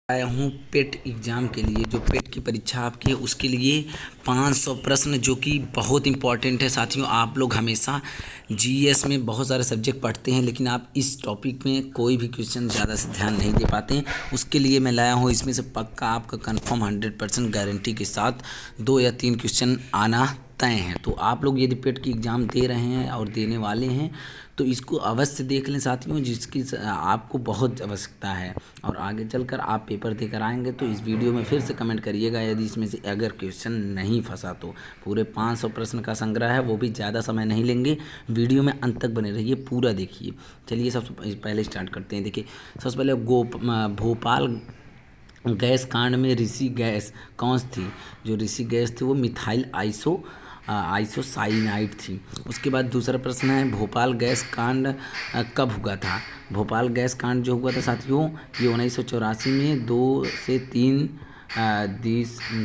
आया हूँ पेट एग्ज़ाम के लिए। जो पेट की परीक्षा आपकी है उसके लिए 500 प्रश्न जो कि बहुत इंपॉर्टेंट है साथियों। आप लोग हमेशा जीएस में बहुत सारे सब्जेक्ट पढ़ते हैं लेकिन आप इस टॉपिक में कोई भी क्वेश्चन ज़्यादा से ध्यान नहीं दे पाते हैं। उसके लिए मैं लाया हूँ इसमें से पक्का आपका कंफर्म 100% गारंटी के साथ 2 या 3 क्वेश्चन आना तय हैं। तो आप लोग यदि पेट की एग्ज़ाम दे रहे हैं और देने वाले हैं तो इसको अवश्य देख लें साथियों, जिसकी आपको बहुत आवश्यकता है और आगे चलकर आप पेपर देकर आएंगे। तो इस वीडियो में फिर से कमेंट करिएगा यदि इसमें से अगर क्वेश्चन नहीं फंसा तो। पूरे 500 प्रश्न का संग्रह है, वो भी ज़्यादा समय नहीं लेंगे। वीडियो में अंत तक बने रहिए, पूरा देखिए। चलिए सबसे पहले स्टार्ट करते हैं। देखिए सबसे पहले भोपाल गैस कांड में ऋषि गैस कौन सी थी? जो ऋषि गैस थी वो मिथाइल आइसोसाइनाइड थी। उसके बाद दूसरा प्रश्न है भोपाल गैस कांड कब हुआ था? भोपाल गैस कांड जो हुआ था साथियों ये 1984 में 2 से 3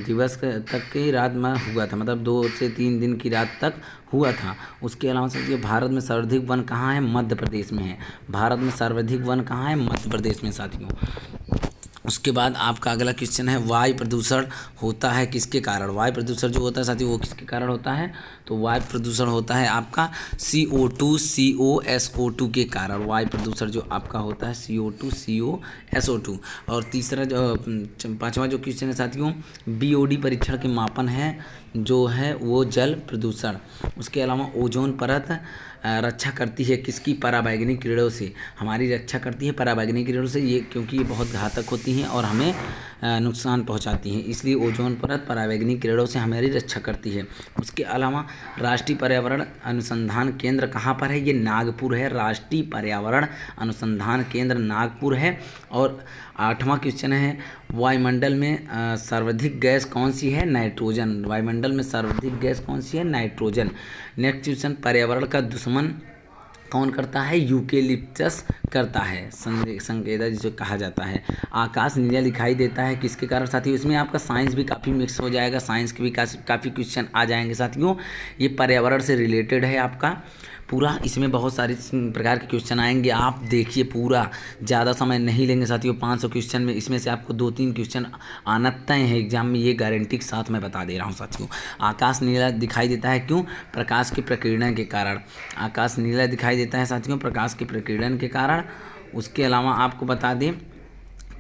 दिवस तक की रात में हुआ था, मतलब 2 से 3 दिन की रात तक हुआ था। उसके अलावा साथियों भारत में सर्वाधिक वन कहाँ है? मध्य प्रदेश में है। भारत में सर्वाधिक वन कहाँ है? मध्य प्रदेश में साथियों। उसके बाद आपका अगला क्वेश्चन है वायु प्रदूषण होता है किसके कारण? वायु प्रदूषण जो होता है साथियों वो किसके कारण होता है? तो वायु प्रदूषण होता है आपका CO2 COSO2 के कारण। वायु प्रदूषण जो आपका होता है CO2 COSO2। और तीसरा जो 5वां जो क्वेश्चन है साथियों BOD परीक्षण के मापन है जो है वो जल प्रदूषण। उसके अलावा ओजोन परत रक्षा करती है किसकी? पराबैंगनी किरणों से। हमारी रक्षा करती है पराबैंगनी किरणों से, ये क्योंकि ये बहुत घातक होती हैं और हमें नुकसान पहुंचाती हैं, इसलिए ओजोन परत पराबैंगनी किरणों से हमारी रक्षा करती है। उसके अलावा राष्ट्रीय पर्यावरण अनुसंधान केंद्र कहाँ पर है? ये नागपुर है। राष्ट्रीय पर्यावरण अनुसंधान केंद्र नागपुर है। और 8वां क्वेश्चन है वायुमंडल में सर्वाधिक गैस कौन सी है? नाइट्रोजन। वायुमंडल में सर्वाधिक गैस कौन सी है? नाइट्रोजन। नेक्स्ट क्वेश्चन पर्यावरण का दुश्मन कौन करता है? यूकेलिप्टस करता है, संकेदा जिसे कहा जाता है। आकाश नीला दिखाई देता है किसके कारण साथियों? इसमें आपका साइंस भी काफ़ी मिक्स हो जाएगा, साइंस के भी काफ़ी क्वेश्चन आ जाएंगे साथियों। ये पर्यावरण से रिलेटेड है आपका पूरा, इसमें बहुत सारे प्रकार के क्वेश्चन आएंगे। आप देखिए पूरा, ज़्यादा समय नहीं लेंगे साथियों। 500 क्वेश्चन में इसमें से आपको 2-3 क्वेश्चन आना तय है एग्जाम में, ये गारंटी के साथ मैं बता दे रहा हूँ साथियों। आकाश नीला दिखाई देता है क्यों? प्रकाश के प्रकीर्णन के कारण। आकाश नीला दिखाई देता है साथियों प्रकाश के प्रकीर्णन के कारण। उसके अलावा आपको बता दें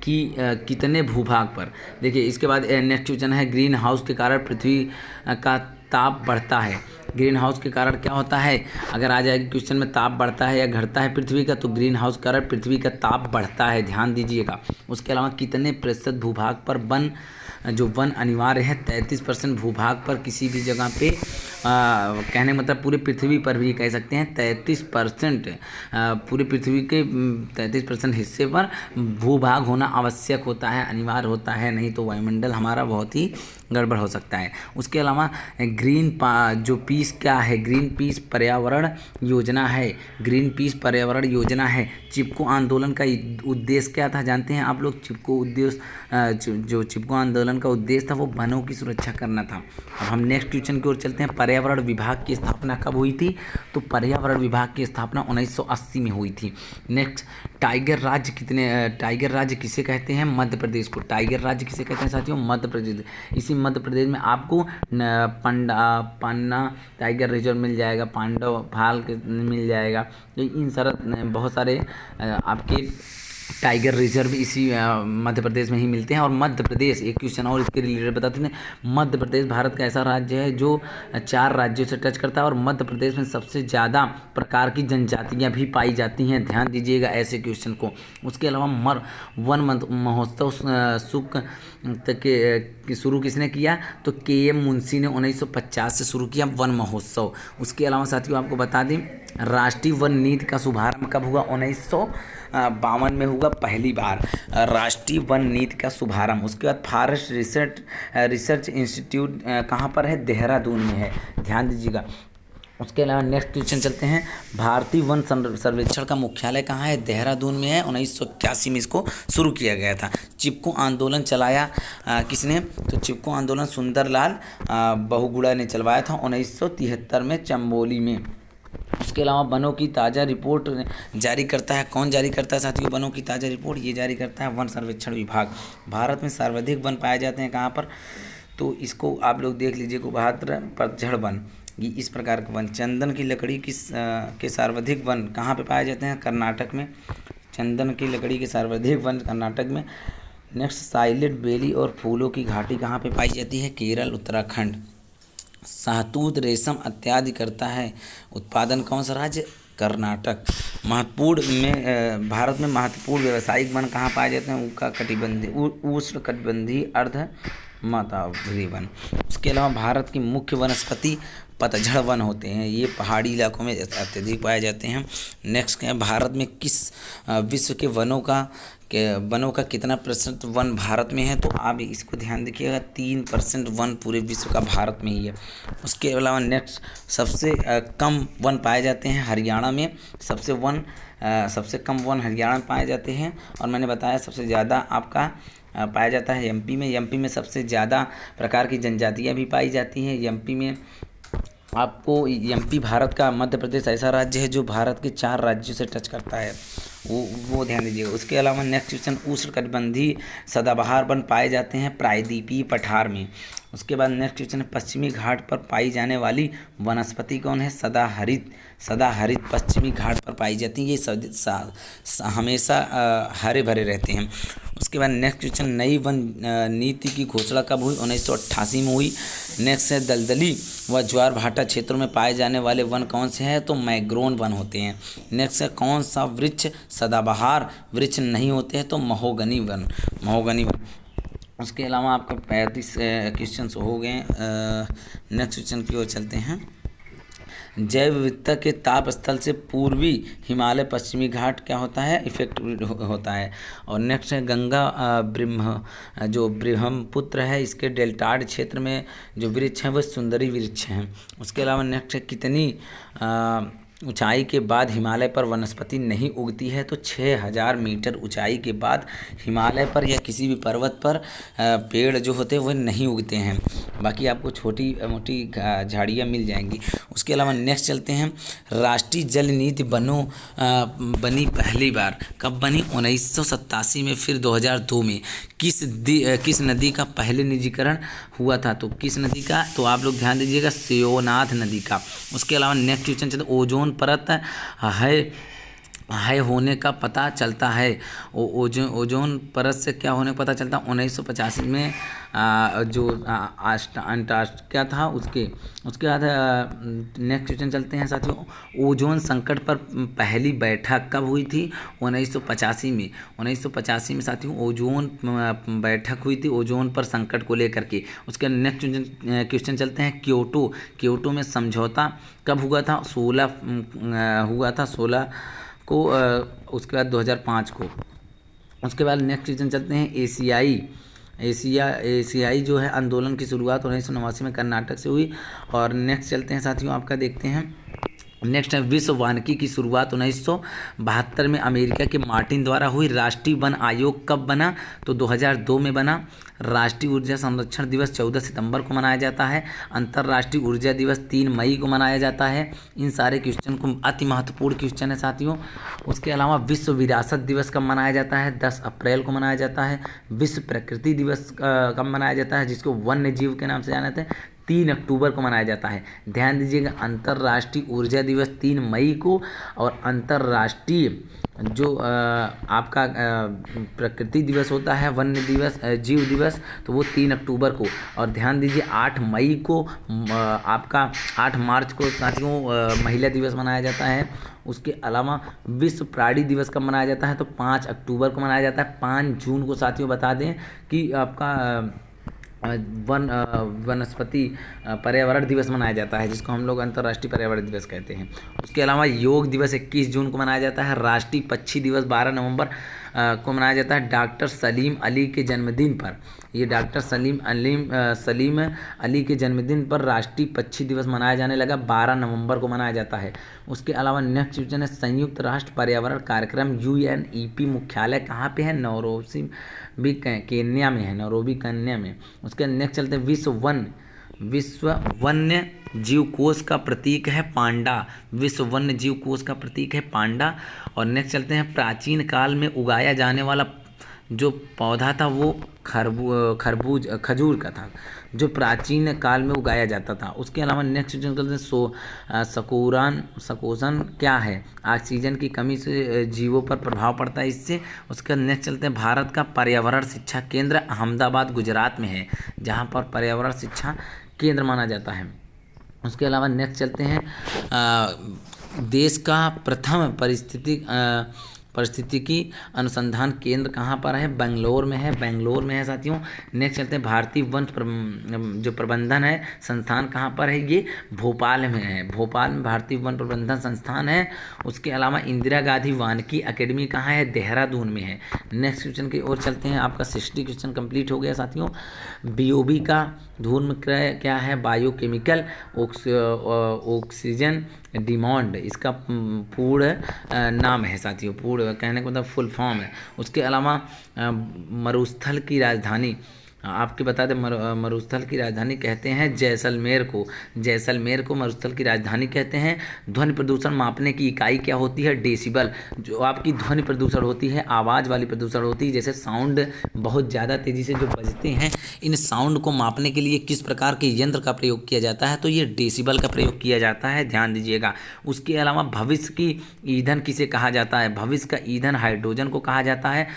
कि कितने भूभाग पर, देखिए इसके बाद नेक्स्ट क्वेश्चन है ग्रीन हाउस के कारण पृथ्वी का ताप बढ़ता है। ग्रीन हाउस के कारण क्या होता है? अगर आ जाएगी क्वेश्चन में ताप बढ़ता है या घटता है पृथ्वी का, तो ग्रीन हाउस के कारण पृथ्वी का ताप बढ़ता है, ध्यान दीजिएगा। उसके अलावा कितने प्रतिशत भूभाग पर वन अनिवार्य है? 33% भूभाग पर किसी भी जगह पे कहने मतलब पूरे पृथ्वी पर भी कह सकते हैं 33%, पूरे पृथ्वी के 33% हिस्से पर भूभाग होना आवश्यक होता है, अनिवार्य होता है, नहीं तो वायुमंडल हमारा बहुत ही गड़बड़ हो सकता है। उसके अलावा जो पीस क्या है? ग्रीन पीस पर्यावरण योजना है। ग्रीन पीस पर्यावरण योजना है। चिपको आंदोलन का उद्देश्य क्या था जानते हैं आप लोग? जो चिपको आंदोलन का उद्देश्य था वो वनों की सुरक्षा करना था। अब हम नेक्स्ट क्वेश्चन की ओर चलते हैं। पर्यावरण विभाग की स्थापना कब हुई थी? तो पर्यावरण विभाग की स्थापना 1980 में हुई थी। नेक्स्ट टाइगर राज्य किसे कहते हैं? मध्य प्रदेश को। टाइगर राज्य किसे कहते हैं साथियों? मध्य प्रदेश। इसी मध्य प्रदेश में आपको पन्ना टाइगर रिजर्व मिल जाएगा, पांडव भाल मिल जाएगा। तो इन बहुत सारे आपके टाइगर रिजर्व इसी मध्य प्रदेश में ही मिलते हैं। और मध्य प्रदेश, एक क्वेश्चन और इसके रिलेटेड बताते हैं। मध्य प्रदेश भारत का ऐसा राज्य है जो 4 राज्यों से टच करता है और मध्य प्रदेश में सबसे ज़्यादा प्रकार की जनजातियां भी पाई जाती हैं, ध्यान दीजिएगा ऐसे क्वेश्चन को। उसके अलावा वन महोत्सव शुरू किसने किया? तो KM मुंशी ने 1950 से शुरू किया वन महोत्सव। उसके अलावा साथियों आपको बता दें राष्ट्रीय वन नीति का शुभारंभ कब हुआ? 1952 में हुआ पहली बार राष्ट्रीय वन नीति का शुभारंभ। उसके बाद फॉरेस्ट रिसर्च इंस्टीट्यूट कहाँ पर है? देहरादून में है, ध्यान दीजिएगा। उसके अलावा नेक्स्ट क्वेश्चन चलते हैं। भारतीय वन सर्वेक्षण का मुख्यालय कहाँ है? देहरादून में है। 1981 में इसको शुरू किया गया था। चिपको आंदोलन चलाया किसने? तो चिपको आंदोलन सुंदरलाल बहुगुणा ने चलवाया था 1973 में चंबोली में। उसके अलावा वनों की ताज़ा रिपोर्ट जारी करता है, कौन जारी करता है साथियों वनों की ताज़ा रिपोर्ट? ये जारी करता है वन सर्वेक्षण विभाग। भारत में सर्वाधिक वन पाए जाते हैं कहाँ पर? तो इसको आप लोग देख लीजिए, कुभाद्र पतझड़ वन, ये इस प्रकार के वन। चंदन की लकड़ी के सर्वाधिक वन कहाँ पे पाए जाते हैं? कर्नाटक में। चंदन की लकड़ी के सर्वाधिक वन कर्नाटक में। नेक्स्ट, साइलेंट वैली और फूलों की घाटी कहाँ पे पाई जाती है? केरल, उत्तराखंड। शहतूत रेशम इत्यादि करता है उत्पादन कौन सा राज्य? कर्नाटक। महत्वपूर्ण में भारत में महत्वपूर्ण व्यावसायिक वन कहाँ पाए जाते हैं? उष्ण कटिबंधीय अर्ध मतावरी वन। उसके अलावा भारत की मुख्य वनस्पति पतझड़ वन होते हैं, ये पहाड़ी इलाकों में अत्यधिक पाए जाते हैं। नेक्स्ट क्या है, भारत में किस विश्व के वनों का कितना % वन भारत में है? तो आप इसको ध्यान रखिएगा, 3% वन पूरे विश्व का भारत में ही है। उसके अलावा नेक्स्ट, सबसे कम वन पाए जाते हैं हरियाणा में। सबसे कम वन हरियाणा में पाए जाते हैं। और मैंने बताया सबसे ज़्यादा आपका पाया जाता है एमपी में। एमपी में सबसे ज़्यादा प्रकार की जनजातियाँ भी पाई जाती हैं एमपी में। आपको एमपी भारत का, मध्य प्रदेश ऐसा राज्य है जो भारत के 4 राज्यों से टच करता है, वो ध्यान दीजिएगा। उसके अलावा नेक्स्ट क्वेश्चन, उष्णकटिबंधीय सदाबहार वन पाए जाते हैं प्रायद्वीपीय पठार में। उसके बाद नेक्स्ट क्वेश्चन है, पश्चिमी घाट पर पाई जाने वाली वनस्पति कौन है? सदाहरित पश्चिमी घाट पर पाई जाती है, ये हमेशा हरे भरे रहते हैं। उसके बाद नेक्स्ट क्वेश्चन, नई वन नीति की घोषणा कब हुई? 1988 में हुई। नेक्स्ट है, दलदली व ज्वार भाटा क्षेत्रों में पाए जाने वाले वन कौन से हैं? तो मैग्रोन वन होते हैं। नेक्स्ट है, कौन सा वृक्ष सदाबहार वृक्ष नहीं होते हैं? तो महोगनी वन। उसके अलावा आपका 35 क्वेश्चन हो गए। नेक्स्ट क्वेश्चन की ओर चलते हैं। जैव विविधता के ताप स्थल से पूर्वी हिमालय पश्चिमी घाट क्या होता है? इफेक्ट होता है। और नेक्स्ट है, गंगा ब्रह्मपुत्र है, इसके डेल्टाड क्षेत्र में जो वृक्ष हैं वो सुंदरी वृक्ष हैं। उसके अलावा नेक्स्ट है, कितनी ऊंचाई के बाद हिमालय पर वनस्पति नहीं उगती है? तो 6000 मीटर ऊंचाई के बाद हिमालय पर या किसी भी पर्वत पर पेड़ जो होते हैं वो नहीं उगते हैं, बाकी आपको छोटी मोटी झाड़ियाँ मिल जाएंगी। उसके अलावा नेक्स्ट चलते हैं, राष्ट्रीय जल नीति बनी पहली बार कब बनी? 1987 में, फिर 2002 में। किस नदी का पहले निजीकरण हुआ था? तो किस नदी का? तो आप लोग ध्यान दीजिएगा, शिवनाथ नदी का। उसके अलावा नेक्स्ट क्वेश्चन चलते, ओजोन परत है होने का पता चलता है। ओजोन परत से क्या होने का पता चलता है? 1985 में जो अंटार्कटिका था उसके बाद नेक्स्ट क्वेश्चन चलते हैं साथियों, ओजोन संकट पर पहली बैठक कब हुई थी? 1985 में। 1985 में साथियों ओजोन बैठक हुई थी, ओजोन पर संकट को लेकर के। उसके नेक्स्ट क्वेश्चन चलते हैं, क्योटो में समझौता कब हुआ था? 16 को। उसके बाद 2005 को। उसके बाद नेक्स्ट क्वेश्चन चलते हैं, एशियाई जो है आंदोलन की शुरुआत 1989 में कर्नाटक से हुई। और नेक्स्ट चलते हैं साथियों, आपका देखते हैं नेक्स्ट है, विश्व वानिकी की शुरुआत 1972 में अमेरिका के मार्टिन द्वारा हुई। राष्ट्रीय वन आयोग कब बना? तो 2002 में बना। राष्ट्रीय ऊर्जा संरक्षण दिवस 14 सितंबर को मनाया जाता है। अंतर्राष्ट्रीय ऊर्जा दिवस 3 मई को मनाया जाता है। इन सारे क्वेश्चन को अति महत्वपूर्ण क्वेश्चन है साथियों। उसके अलावा विश्व विरासत दिवस कब मनाया जाता है? 10 अप्रैल को मनाया जाता है। विश्व प्रकृति दिवस कब मनाया जाता है, जिसको वन्य जीव के नाम से जाना जाता है? 3 अक्टूबर को मनाया जाता है। ध्यान दीजिएगा, अंतर्राष्ट्रीय ऊर्जा दिवस 3 मई को, और अंतर्राष्ट्रीय जो आपका प्रकृति दिवस होता है, वन्य दिवस, जीव दिवस, तो वो 3 अक्टूबर को। और ध्यान दीजिए 8 मई को आपका 8 मार्च को साथियों महिला दिवस मनाया जाता है। उसके अलावा विश्व प्राणी दिवस कब मनाया जाता है? तो 5 अक्टूबर को मनाया जाता है। 5 जून को साथियों बता दें कि आपका वनस्पति पर्यावरण दिवस मनाया जाता है, जिसको हम लोग अंतर्राष्ट्रीय पर्यावरण दिवस कहते हैं। उसके अलावा योग दिवस 21 जून को मनाया जाता है। राष्ट्रीय पक्षी दिवस 12 नवंबर को मनाया जाता है, डॉक्टर सलीम अली के जन्मदिन पर। ये डॉक्टर सलीम अली के जन्मदिन पर राष्ट्रीय पक्षी दिवस मनाया जाने लगा, 12 नवंबर को मनाया जाता है। उसके अलावा नेक्स्ट क्वेश्चन है, संयुक्त राष्ट्र पर्यावरण कार्यक्रम UNEP मुख्यालय कहाँ पे है? नैरोबी केन्या में है, नैरोबी केन्या में। उसके नेक्स्ट चलते हैं, विश्व वन्य जीव कोष का प्रतीक है पांडा। विश्व वन्य जीव कोष का प्रतीक है पांडा। और नेक्स्ट चलते हैं, प्राचीन काल में उगाया जाने वाला जो पौधा था वो खजूर का था, जो प्राचीन काल में उगाया जाता था। उसके अलावा नेक्स्ट जो चलते हैं, सकोसन क्या है? ऑक्सीजन की कमी से जीवों पर प्रभाव पड़ता है इससे। उसके नेक्स्ट चलते हैं, भारत का पर्यावरण शिक्षा केंद्र अहमदाबाद गुजरात में है, जहाँ पर पर्यावरण शिक्षा केंद्र माना जाता है। उसके अलावा नेक्स्ट चलते हैं, देश का प्रथम पारिस्थितिकी अनुसंधान केंद्र कहाँ पर है? बेंगलोर में है, बेंगलोर में है साथियों। नेक्स्ट चलते हैं, भारतीय वन जो प्रबंधन है संस्थान कहाँ पर है? ये भोपाल में है, भोपाल में भारतीय वन प्रबंधन संस्थान है। उसके अलावा इंदिरा गांधी वानिकी अकेडमी कहाँ है? देहरादून में है। नेक्स्ट क्वेश्चन की ओर चलते हैं, आपका 60 क्वेश्चन कंप्लीट हो गया साथियों। बीओबी का धूर्म क्या है? बायोकेमिकल ऑक्सीजन डिमांड, इसका पूर्ण नाम है साथियों, पूर्ण कहने का मतलब फुल फॉर्म है। उसके अलावा मरुस्थल की राजधानी, आपके बता दें, मरुस्थल की राजधानी कहते हैं जैसलमेर को, जैसलमेर को मरुस्थल की राजधानी कहते हैं। ध्वनि प्रदूषण मापने की इकाई क्या होती है? डेसिबल। जो आपकी ध्वनि प्रदूषण होती है, आवाज़ वाली प्रदूषण होती है, जैसे साउंड बहुत ज़्यादा तेज़ी से जो बजते हैं, इन साउंड को मापने के लिए किस प्रकार के यंत्र का प्रयोग किया जाता है? तो ये डेसिबल का प्रयोग किया जाता है, ध्यान दीजिएगा। उसके अलावा भविष्य की ईंधन किसे कहा जाता है? भविष्य का ईंधन हाइड्रोजन को कहा जाता है।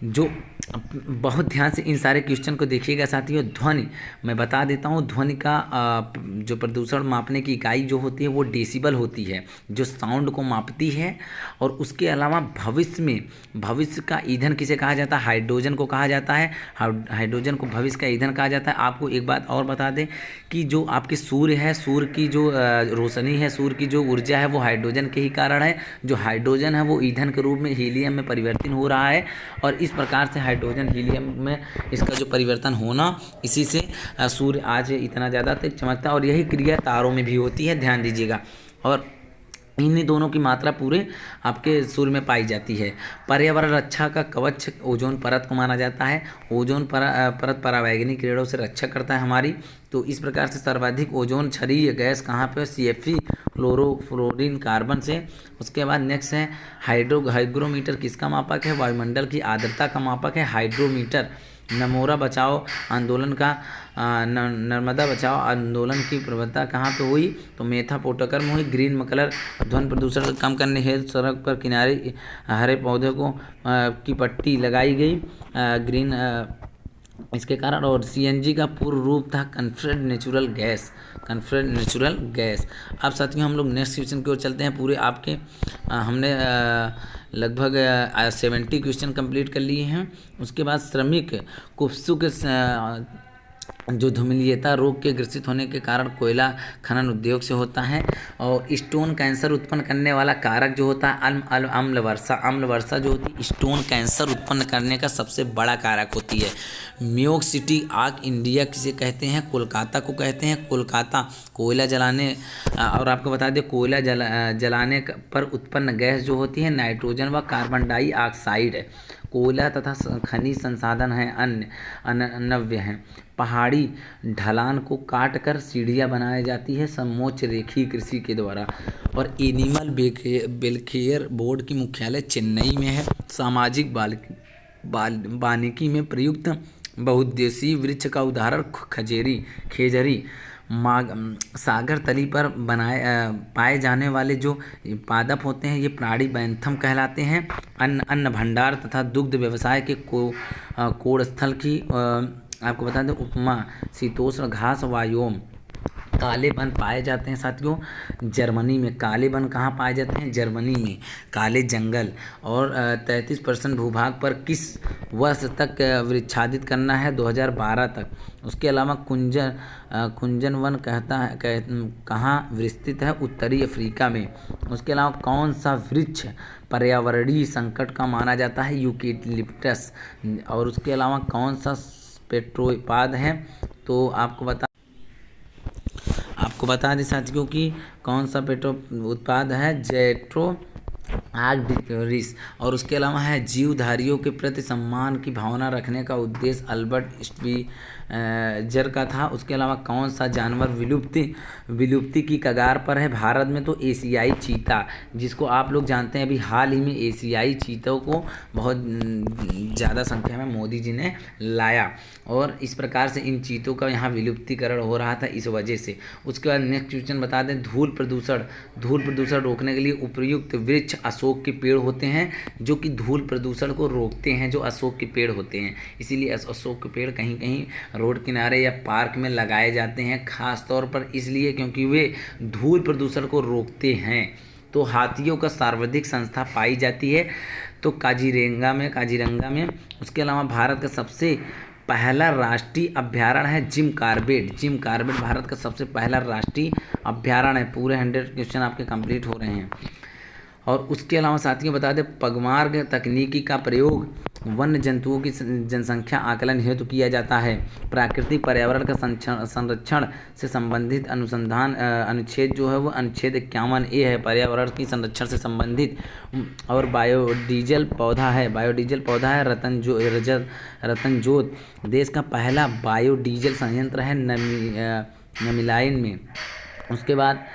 जो बहुत ध्यान से इन सारे क्वेश्चन को देखिएगा साथियों। ध्वनि मैं बता देता हूँ, ध्वनि का जो प्रदूषण मापने की इकाई जो होती है वो डेसिबल होती है, जो साउंड को मापती है। और उसके अलावा भविष्य का ईंधन किसे कहा जाता है? हाइड्रोजन को कहा जाता है, हाइड्रोजन को भविष्य का ईंधन कहा जाता है। आपको एक बात और बता दें कि जो आपके सूर्य है, सूर्य की जो रोशनी है, सूर्य की जो ऊर्जा है वो हाइड्रोजन के ही कारण है। जो हाइड्रोजन है वो ईंधन के रूप में हीलियम में परिवर्तित हो रहा है, और इस प्रकार से हाइड्रोजन हीलियम में इसका जो परिवर्तन होना, इसी से सूर्य आज इतना ज़्यादा तेज चमकता है। और यही क्रिया तारों में भी होती है, ध्यान दीजिएगा। और इन्हीं दोनों की मात्रा पूरे आपके सूर्य में पाई जाती है। पर्यावरण रक्षा का कवच ओजोन परत को माना जाता है। ओजोन परत परावैंगनी किरणों से रक्षा करता है हमारी। तो इस प्रकार से सर्वाधिक ओजोन क्षारीय गैस कहाँ पे? CFC क्लोरोफ्लोरीन कार्बन से। उसके बाद नेक्स्ट है, हाइग्रोमीटर किसका मापक है? वायुमंडल की आर्द्रता का मापक है हाइग्रोमीटर। नर्मदा बचाओ आंदोलन की प्रवृत्ता कहाँ पे हुई? तो मेथापोटाकर में हुई। ग्रीन कलर ध्वनि प्रदूषण कम करने हेतु सड़क पर किनारे हरे पौधे की पट्टी लगाई गई, ग्रीन इसके कारण। और CNG का पूर्व रूप था कन्फर्ड नेचुरल गैस। अब साथियों हम लोग नेक्स्ट क्वेश्चन की ओर चलते हैं। पूरे आपके हमने लगभग 70 क्वेश्चन कंप्लीट कर लिए हैं। उसके बाद श्रमिक कुप्सु के जो धूमिलीयता रोग के ग्रसित होने के कारण कोयला खनन उद्योग से होता है। और स्टोन कैंसर उत्पन्न करने वाला कारक जो होता है अम्ल वर्षा जो होती है स्टोन कैंसर उत्पन्न करने का सबसे बड़ा कारक होती है। म्यूक सिटी ऑफ इंडिया किसे कहते हैं? कोलकाता को कहते हैं। कोलकाता कोयला जलाने, और आपको बता दें कोयला जलाने पर उत्पन्न गैस जो होती है नाइट्रोजन व कार्बन डाइऑक्साइड है। कोयला तथा खनिज संसाधन हैं अनन्य हैं। पहाड़ी ढलान को काट कर सीढ़ियाँ बनाई जाती है समोच्च रेखीय कृषि के द्वारा। और एनिमल वेलफेयर बोर्ड की मुख्यालय चेन्नई में है। सामाजिक वानिकी में प्रयुक्त बहुउद्देशीय वृक्ष का उदाहरण खेजरी। सागर तली पर पाए जाने वाले जो पादप होते हैं ये प्राणी बैंथम कहलाते हैं। अन्न भंडार तथा दुग्ध व्यवसाय के कोड़ स्थल की आपको बता दें उपमा शीतोष्ण घास वायोम। काले वन पाए जाते हैं साथियों जर्मनी में। काले वन कहाँ पाए जाते हैं? जर्मनी में काले जंगल। और 33% भूभाग पर किस वर्ष तक वृक्षादित करना है? 2012 तक। उसके अलावा कुंजन वन कहाँ विस्तृत है? उत्तरी अफ्रीका में। उसके अलावा कौन सा वृक्ष पर्यावरणीय संकट का माना जाता है? यूकेलिप्टस। और उसके अलावा कौन सा पेट्रोपाद है? तो आपको बता दें साथियों कि कौन सा पेट्रो उत्पाद है? आर्कडिक्टोरिस। और उसके अलावा है जीवधारियों के प्रति सम्मान की भावना रखने का उद्देश्य अल्बर्ट स्पीजर का था। उसके अलावा कौन सा जानवर विलुप्ति की कगार पर है भारत में? तो एशियाई चीता, जिसको आप लोग जानते हैं अभी हाल ही में एशियाई चीतों को बहुत ज़्यादा संख्या में मोदी जी ने लाया, और इस प्रकार से इन चीतों का यहाँ विलुप्तीकरण हो रहा था इस वजह से। उसके बाद नेक्स्ट क्वेश्चन बता दें, धूल प्रदूषण रोकने के लिए उपयुक्त वृक्ष अशोक के पेड़ होते हैं, जो कि धूल प्रदूषण को रोकते हैं, जो अशोक के पेड़ होते हैं। इसीलिए अशोक के पेड़ कहीं कहीं रोड किनारे या पार्क में लगाए जाते हैं, खास तौर पर इसलिए क्योंकि वे धूल प्रदूषण को रोकते हैं। तो हाथियों का सर्वाधिक संख्या पाई जाती है तो काजीरंगा में। उसके अलावा भारत का सबसे पहला राष्ट्रीय अभ्यारण्य है जिम कॉर्बेट भारत का सबसे पहला राष्ट्रीय अभ्यारण्य है। पूरे 100 क्वेश्चन आपके कंप्लीट हो रहे हैं। और उसके अलावा साथियों बता दें, पगमार्ग तकनीकी का प्रयोग वन्य जंतुओं की जनसंख्या आकलन हेतु किया जाता है। प्राकृतिक पर्यावरण का संरक्षण से संबंधित अनुसंधान अनुच्छेद जो है वो अनुच्छेद 51A है, पर्यावरण की संरक्षण से संबंधित। और बायोडीजल पौधा है रतनजोत देश का पहला बायोडीजल संयंत्र है नमिलाइन में। उसके बाद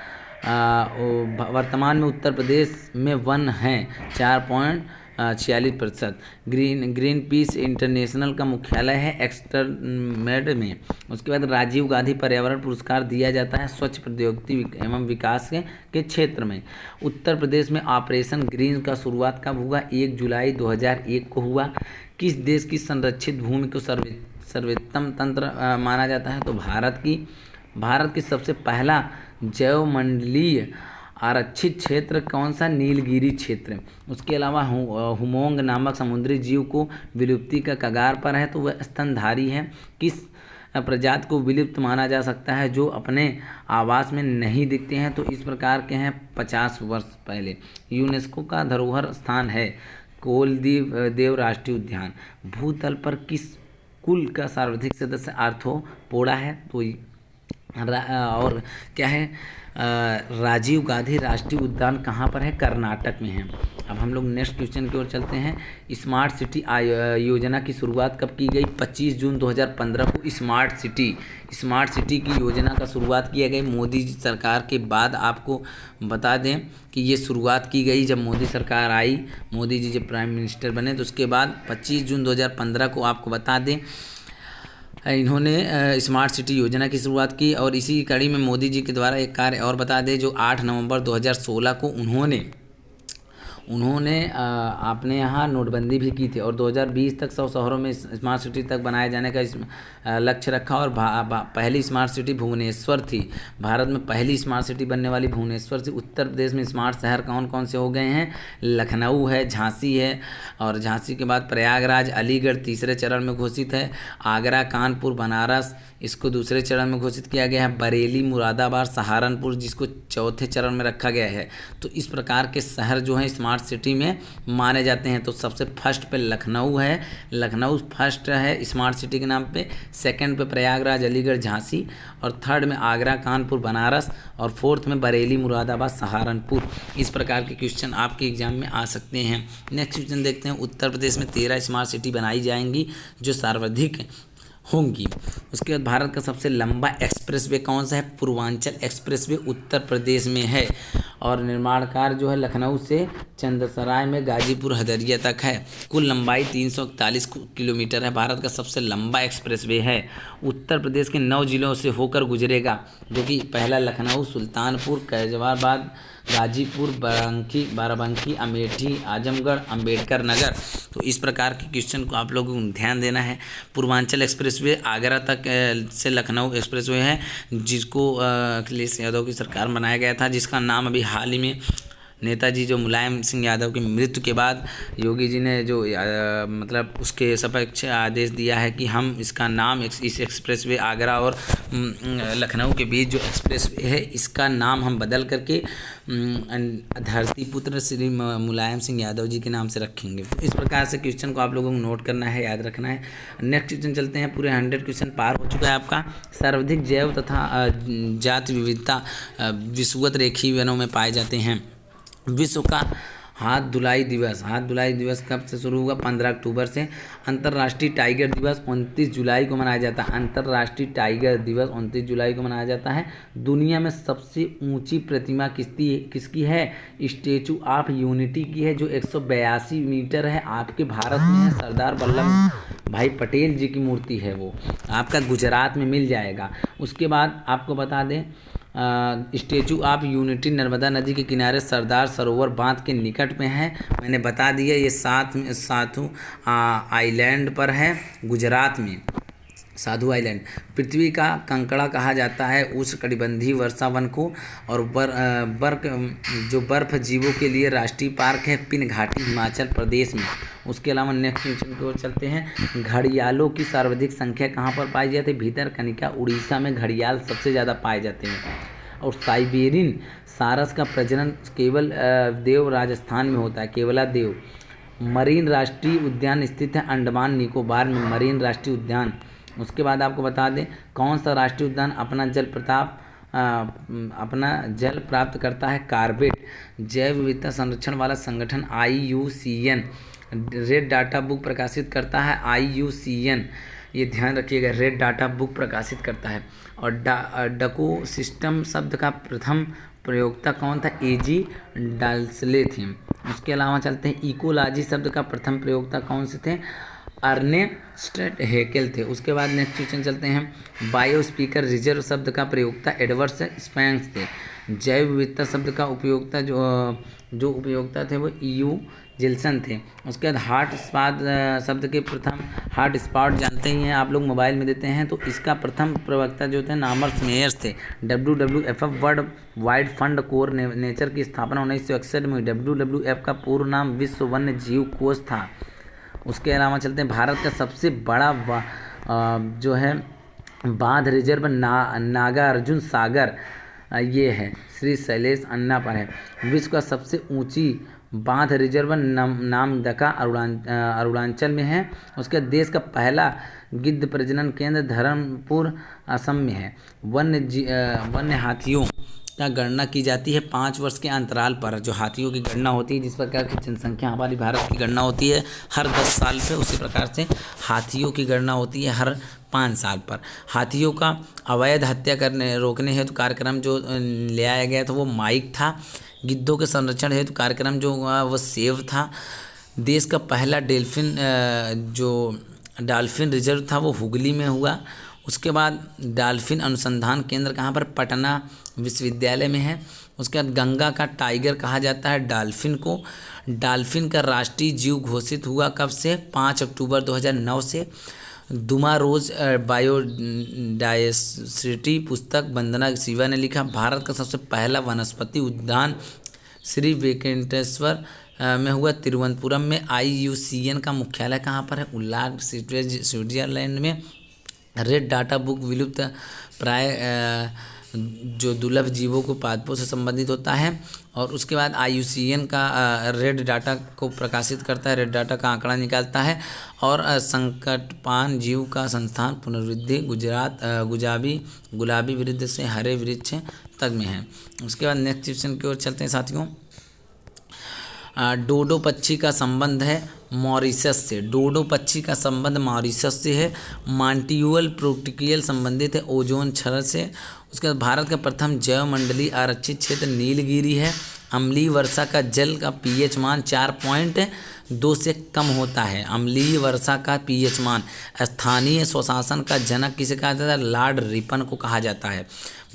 वर्तमान में उत्तर प्रदेश में वन हैं 4.46%। ग्रीन पीस इंटरनेशनल का मुख्यालय है एक्सटरमेड में। उसके बाद राजीव गांधी पर्यावरण पुरस्कार दिया जाता है स्वच्छ प्रौद्योगिकी एवं विकास के क्षेत्र में। उत्तर प्रदेश में ऑपरेशन ग्रीन का शुरुआत कब हुआ? 1 जुलाई 2001 को हुआ। किस देश की संरक्षित भूमि को सर्वोत्तम तंत्र माना जाता है? तो भारत की सबसे पहला जैव मंडलीय आरक्षित क्षेत्र कौन सा? नीलगिरी क्षेत्र। उसके अलावा हुमोंग नामक समुद्री जीव को विलुप्ति का कगार पर है तो वह स्तनधारी है। किस प्रजाति को विलुप्त माना जा सकता है जो अपने आवास में नहीं दिखते हैं? तो इस प्रकार के हैं 50 वर्ष पहले। यूनेस्को का धरोहर स्थान है कोलदेव राष्ट्रीय उद्यान। भूतल पर किस कुल का सर्वाधिक सदस्य आर्थ्रोपोडा है? तो और क्या है, राजीव गांधी राष्ट्रीय उद्यान कहाँ पर है? कर्नाटक में है। अब हम लोग नेक्स्ट क्वेश्चन की ओर चलते हैं। स्मार्ट सिटी योजना की शुरुआत कब की गई? 25 जून 2015 को स्मार्ट सिटी की योजना का शुरुआत किया गई मोदी जी सरकार के बाद। आपको बता दें कि ये शुरुआत की गई जब मोदी सरकार आई, मोदी जी जब प्राइम मिनिस्टर बने, तो उसके बाद 25 जून 2015 को आपको बता दें इन्होंने स्मार्ट सिटी योजना की शुरुआत की। और इसी कड़ी में मोदी जी के द्वारा एक कार्य और बता दें, जो 8 नवंबर 2016 को उन्होंने अपने यहाँ नोटबंदी भी की थी और 2020 तक 100 शहरों में स्मार्ट सिटी तक बनाए जाने का लक्ष्य रखा। और पहली स्मार्ट सिटी भुवनेश्वर थी, भारत में पहली स्मार्ट सिटी बनने वाली भुवनेश्वर थी। उत्तर प्रदेश में स्मार्ट शहर कौन कौन से हो गए हैं? लखनऊ है, झांसी है, और झांसी के बाद प्रयागराज, अलीगढ़ तीसरे चरण में घोषित है। आगरा, कानपुर, बनारस इसको दूसरे चरण में घोषित किया गया है। बरेली, मुरादाबाद, सहारनपुर जिसको चौथे चरण में रखा गया है। तो इस प्रकार के शहर जो हैं स्मार्ट सिटी में माने जाते हैं। तो सबसे फर्स्ट पे लखनऊ है, लखनऊ फर्स्ट है स्मार्ट सिटी के नाम पे। सेकंड पे प्रयागराज, अलीगढ़, झांसी, और थर्ड में आगरा, कानपुर, बनारस, और फोर्थ में बरेली, मुरादाबाद, सहारनपुर। इस प्रकार के क्वेश्चन आपके एग्जाम में आ सकते हैं। नेक्स्ट क्वेश्चन देखते हैं। उत्तर प्रदेश में 13 स्मार्ट सिटी बनाई जाएंगी जो सर्वाधिक होंगी। उसके बाद भारत का सबसे लंबा एक्सप्रेसवे कौन सा है? पूर्वांचल एक्सप्रेसवे उत्तर प्रदेश में है। और निर्माण कार्य जो है लखनऊ से चंद्रसराय में गाजीपुर हदरिया तक है। कुल लंबाई 341 किलोमीटर है। भारत का सबसे लंबा एक्सप्रेसवे है। उत्तर प्रदेश के 9 जिलों से होकर गुजरेगा, जो कि पहला लखनऊ, सुल्तानपुर, फैजाबाद, गाजीपुर, बाराबंकी, अमेठी, आजमगढ़, अंबेडकर नगर। तो इस प्रकार के क्वेश्चन को आप लोगों को ध्यान देना है। पूर्वांचल एक्सप्रेसवे आगरा तक से लखनऊ एक्सप्रेसवे है, जिसको अखिलेश यादव की सरकार बनाया गया था, जिसका नाम अभी हाल ही में नेताजी जो मुलायम सिंह यादव की मृत्यु के बाद योगी जी ने जो मतलब उसके सपक्ष आदेश दिया है कि हम इसका नाम इस एक्सप्रेसवे आगरा और लखनऊ के बीच जो एक्सप्रेसवे है इसका नाम हम बदल करके धरतीपुत्र श्री मुलायम सिंह यादव जी के नाम से रखेंगे। इस प्रकार से क्वेश्चन को आप लोगों को नोट करना है, याद रखना है। नेक्स्ट क्वेश्चन चलते हैं। पूरे 100 क्वेश्चन पार हो चुका है आपका। सर्वाधिक जैव तथा जाति विविधता विषुवत रेखीय वनों में पाए जाते हैं। विश्व का हाथ धुलाई दिवस कब से शुरू हुआ? 15 अक्टूबर से। अंतर्राष्ट्रीय टाइगर दिवस 29 जुलाई को मनाया जाता है। अंतर्राष्ट्रीय टाइगर दिवस 29 जुलाई को मनाया जाता है। दुनिया में सबसे ऊंची प्रतिमा किसकी है? स्टैचू ऑफ यूनिटी की है, जो 182 मीटर है, आपके भारत में है। सरदार वल्लभ भाई पटेल जी की मूर्ति है, वो आपका गुजरात में मिल जाएगा। उसके बाद आपको बता दें, स्टैचू ऑफ यूनिटी नर्मदा नदी के किनारे सरदार सरोवर बांध के निकट में है। मैंने बता दिया, ये साधु आइलैंड पर है, गुजरात में, साधु आइलैंड। पृथ्वी का कंकड़ा कहा जाता है उष्णकटिबंधीय वर्षा वन को। और बर्फ जीवों के लिए राष्ट्रीय पार्क है पिन घाटी, हिमाचल प्रदेश में। उसके अलावा नेक्स्ट क्वेश्चन की ओर चलते हैं। घड़ियालों की सर्वाधिक संख्या कहाँ पर पाई जाती है? भितरकनिका, उड़ीसा में घड़ियाल सबसे ज़्यादा पाए जाते हैं। और साइबेरियन सारस का प्रजनन केवल देव राजस्थान में होता है, केवला देव। मरीन राष्ट्रीय उद्यान स्थित है अंडमान निकोबार में, मरीन राष्ट्रीय उद्यान। उसके बाद आपको बता दें, कौन सा राष्ट्रीय उद्यान अपना जल प्राप्त करता है? कार्बेट। जैव विविधता संरक्षण वाला संगठन IUCN रेड डाटा बुक प्रकाशित करता है। IUCN, ये ध्यान रखिएगा, रेड डाटा बुक प्रकाशित करता है। और डको सिस्टम शब्द का प्रथम प्रयोक्ता कौन था? AG डाल्सले थे। उसके अलावा चलते हैं, इकोलॉजी शब्द का प्रथम प्रयोक्ता कौन से थे? अर्नेस्ट हेकेल थे। उसके बाद नेक्स्ट क्वेश्चन चलते हैं। बायोस्फीयर रिजर्व शब्द का प्रयोक्ता एडवर्ड स्पैंक्स थे। जैव विविधता शब्द का उपयोक्ता जो उपयोक्ता थे वो EU जिल्सन थे। उसके बाद हॉट स्पॉट शब्द के प्रथम, हॉट स्पॉट जानते ही हैं आप लोग, मोबाइल में देते हैं, तो इसका प्रथम प्रवक्ता जो थे नॉर्मन मेयर्स थे। WWF world wide fund core nature की स्थापना 1961 में हुई। WWF का पूर्व नाम विश्व वन्य जीव कोष था। उसके अलावा चलते हैं, भारत का सबसे बड़ा जो है बांध रिजर्व नागार्जुन सागर, ये है श्री शैलेश अन्ना पर है। विश्व का सबसे ऊंची बांध रिजर्व नामदका अरुणाचल में है। उसके देश का पहला गिद्ध प्रजनन केंद्र धर्मपुर असम में है। वन्य हाथियों का गणना की जाती है 5 वर्ष के अंतराल पर। जो हाथियों की गणना होती है, जिस प्रकार की जनसंख्या हमारी भारत की गणना होती है हर 10 साल पे, उसी प्रकार से हाथियों की गणना होती है हर 5 साल पर। हाथियों का अवैध हत्या रोकने हेतु कार्यक्रम जो ले आया गया था वो माइक था। गिद्धों के संरक्षण हेतु कार्यक्रम जो हुआ वो सेव था। देश का पहला डॉल्फिन रिजर्व था वो हुगली में हुआ। उसके बाद डॉल्फिन अनुसंधान केंद्र कहाँ पर? पटना विश्वविद्यालय में है। उसके बाद गंगा का टाइगर कहा जाता है डॉल्फिन को। डॉल्फिन का राष्ट्रीय जीव घोषित हुआ कब से? 5 अक्टूबर 2009 से। दुमा रोज बायोडायवर्सिटी पुस्तक वंदना शिवा ने लिखा। भारत का सबसे पहला वनस्पति उद्यान श्री वेंकटेश्वर में हुआ तिरुवनंतपुरम में। IUCN का मुख्यालय कहाँ पर है? उल्लाग स्विट्जरलैंड में। रेड डाटा बुक विलुप्त प्राय जो दुर्लभ जीवों को पादपों से संबंधित होता है। और उसके बाद IUCN का रेड डाटा को प्रकाशित करता है, रेड डाटा का आंकड़ा निकालता है। और संकटपान जीव का संस्थान पुनर्वृद्धि गुजरात गुलाबी वृक्ष से हरे वृक्ष तक में है। उसके बाद नेक्स्ट क्वेश्चन की ओर चलते हैं साथियों। डोडो पक्षी का संबंध है मॉरिशस से। डोडो पक्षी का संबंध मॉरिशस से है। मॉन्टियूअल प्रोटोकॉल संबंधित है ओजोन क्षरण से। उसके बाद भारत का प्रथम जैव मंडलीय आरक्षित क्षेत्र नीलगिरी है। अम्लीय वर्षा का जल का pH मान 4.2 से कम होता है। अम्लीय वर्षा का pH मान। स्थानीय स्वशासन का जनक किसे कहा जाता है? लॉर्ड रिपन को कहा जाता है।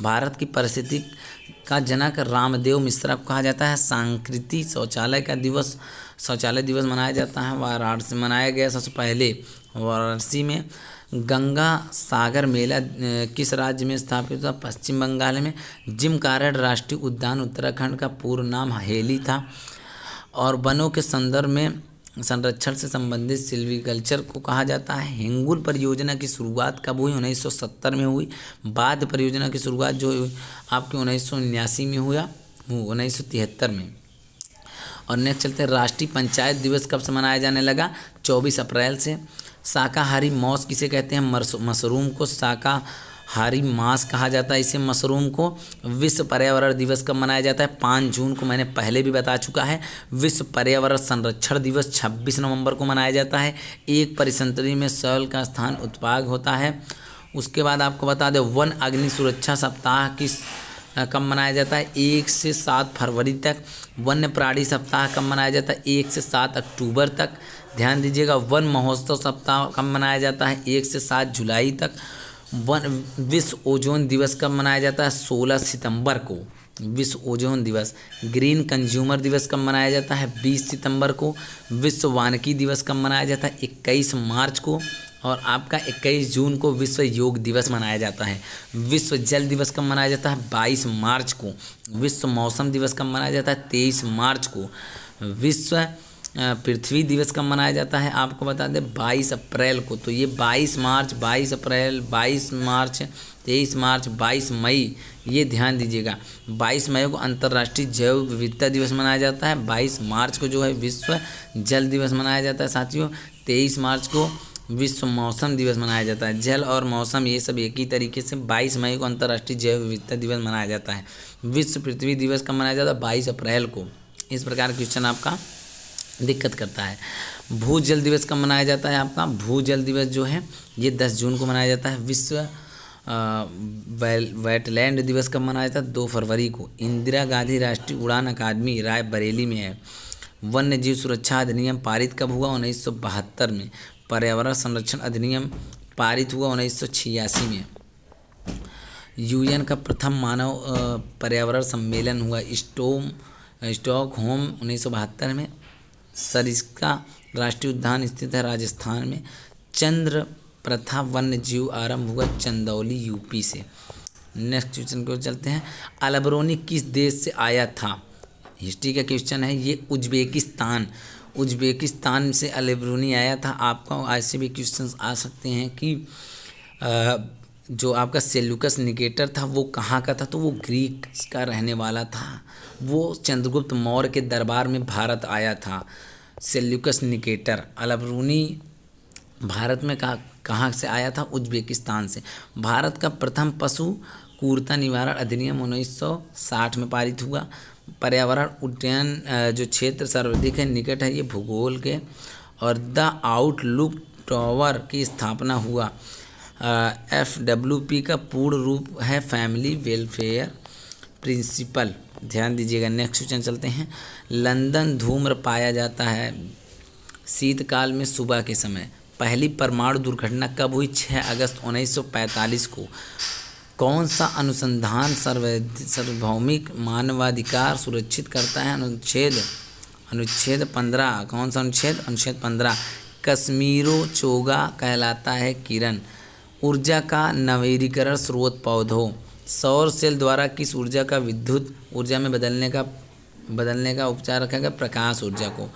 भारत की परिस्थिति का जनक रामदेव मिश्रा को कहा जाता है। सांस्कृतिक शौचालय दिवस मनाया जाता है। वाराणसी मनाया गया सबसे पहले वाराणसी में। गंगा सागर मेला किस राज्य में स्थापित हुआ? पश्चिम बंगाल में। जिम कार्बेट राष्ट्रीय उद्यान उत्तराखंड का पूर्व नाम हेली था। और वनों के संदर्भ में संरक्षण से संबंधित सिल्वीकल्चर को कहा जाता है। हिंगुल परियोजना की शुरुआत कब हुई? 1970 में हुई। बाढ़ परियोजना की शुरुआत जो आपके 1979 में हुआ, 1973 में। और नेक्स्ट चलते हैं, राष्ट्रीय पंचायत दिवस कब से मनाया जाने लगा? 24 अप्रैल से। शाकाहारी मौस किसे कहते हैं? मशरूम को हरी मांस कहा जाता है इसे मशरूम को। विश्व पर्यावरण दिवस कब मनाया जाता है? 5 जून को, मैंने पहले भी बता चुका है। विश्व पर्यावरण संरक्षण दिवस 26 नवंबर को मनाया जाता है। एक परिसंतरी में शैवाल का स्थान उत्पाद होता है। उसके बाद आपको बता दें वन अग्नि सुरक्षा सप्ताह किस कब मनाया जाता है? 1 से 7 फरवरी तक। वन्य प्राणी सप्ताह कब मनाया जाता है? 1 से 7 अक्टूबर तक। ध्यान दीजिएगा। वन महोत्सव सप्ताह कब मनाया जाता है? 1 से 7 जुलाई तक। विश्व ओजोन दिवस कब मनाया जाता है? 16 सितंबर को विश्व ओजोन दिवस। ग्रीन कंज्यूमर दिवस कब मनाया जाता है? 20 सितंबर को। विश्व वानिकी दिवस कब मनाया जाता है? 21 मार्च को। और आपका 21 जून को विश्व योग दिवस मनाया जाता है। विश्व जल दिवस कब मनाया जाता है? 22 मार्च को। विश्व मौसम दिवस कब मनाया जाता है? 23 मार्च को। विश्व पृथ्वी दिवस कब मनाया जाता है? आपको बता दें 22 अप्रैल को। तो ये 22 मार्च, 22 अप्रैल, 22 मार्च, 23 मार्च, 22 मई, ये ध्यान दीजिएगा। 22 मई को अंतर्राष्ट्रीय जैव विविधता दिवस मनाया जाता है। 22 मार्च को जो है विश्व जल दिवस मनाया जाता है साथियों। 23 मार्च को विश्व मौसम दिवस मनाया जाता है। जल और मौसम ये सब एक ही तरीके से। 22 मई को अंतर्राष्ट्रीय जैव विविधता दिवस मनाया जाता है। विश्व पृथ्वी दिवस कब मनाया जाता है? 22 अप्रैल को। इस प्रकार क्वेश्चन आपका दिक्कत करता है। भूजल दिवस कब मनाया जाता है? आपका भूजल दिवस जो है ये 10 जून को मनाया जाता है। विश्व वेटलैंड दिवस कब मनाया जाता है? 2 फरवरी को। इंदिरा गांधी राष्ट्रीय उड़ान अकादमी रायबरेली में है। वन्य जीव सुरक्षा अधिनियम पारित कब हुआ? 1972 में। पर्यावरण संरक्षण अधिनियम पारित हुआ 1986 में। यूएन का प्रथम मानव पर्यावरण सम्मेलन हुआ स्टॉकहोम 1972 में। सरिस्का राष्ट्रीय उद्यान स्थित है राजस्थान में। चंद्र प्रथा वन्य जीव आरंभ हुआ चंदौली यूपी से। नेक्स्ट क्वेश्चन को चलते हैं। अलबरूनी किस देश से आया था? हिस्ट्री का क्वेश्चन है ये। उज्बेकिस्तान से अलबरूनी आया था। आपका ऐसे भी क्वेश्चंस आ सकते हैं कि जो आपका सेल्यूकस निकेटर था वो कहाँ का था? तो वो ग्रीक का रहने वाला था। वो चंद्रगुप्त मौर्य के दरबार में भारत आया था। Seleucus Nicator. अलबरूनी भारत में कहाँ से आया था? उज्बेकिस्तान से। भारत का प्रथम पशु क्रूरता निवारण अधिनियम 1960 में पारित हुआ। पर्यावरण उड्डयन जो क्षेत्र सर्वाधिक है निकट है ये भूगोल के। और द आउटलुक टावर की स्थापना हुआ। FWP का पूर्ण रूप है फैमिली वेलफेयर प्रिंसिपल। ध्यान दीजिएगा। नेक्स्ट क्वेश्चन चलते हैं। लंदन धूम्र पाया जाता है शीतकाल में सुबह के समय। पहली परमाणु दुर्घटना कब हुई? 6 अगस्त 1945 को। कौन सा अनुसंधान सार्वभौमिक मानवाधिकार सुरक्षित करता है? अनुच्छेद 15। कौन सा अनुच्छेद? अनुच्छेद 15। कश्मीरो चोगा कहलाता है किरण। ऊर्जा का नवीकरण स्रोत पौधों। सौर सेल द्वारा किस ऊर्जा का विद्युत ऊर्जा में बदलने का उपचार रखा गया? प्रकाश ऊर्जा को।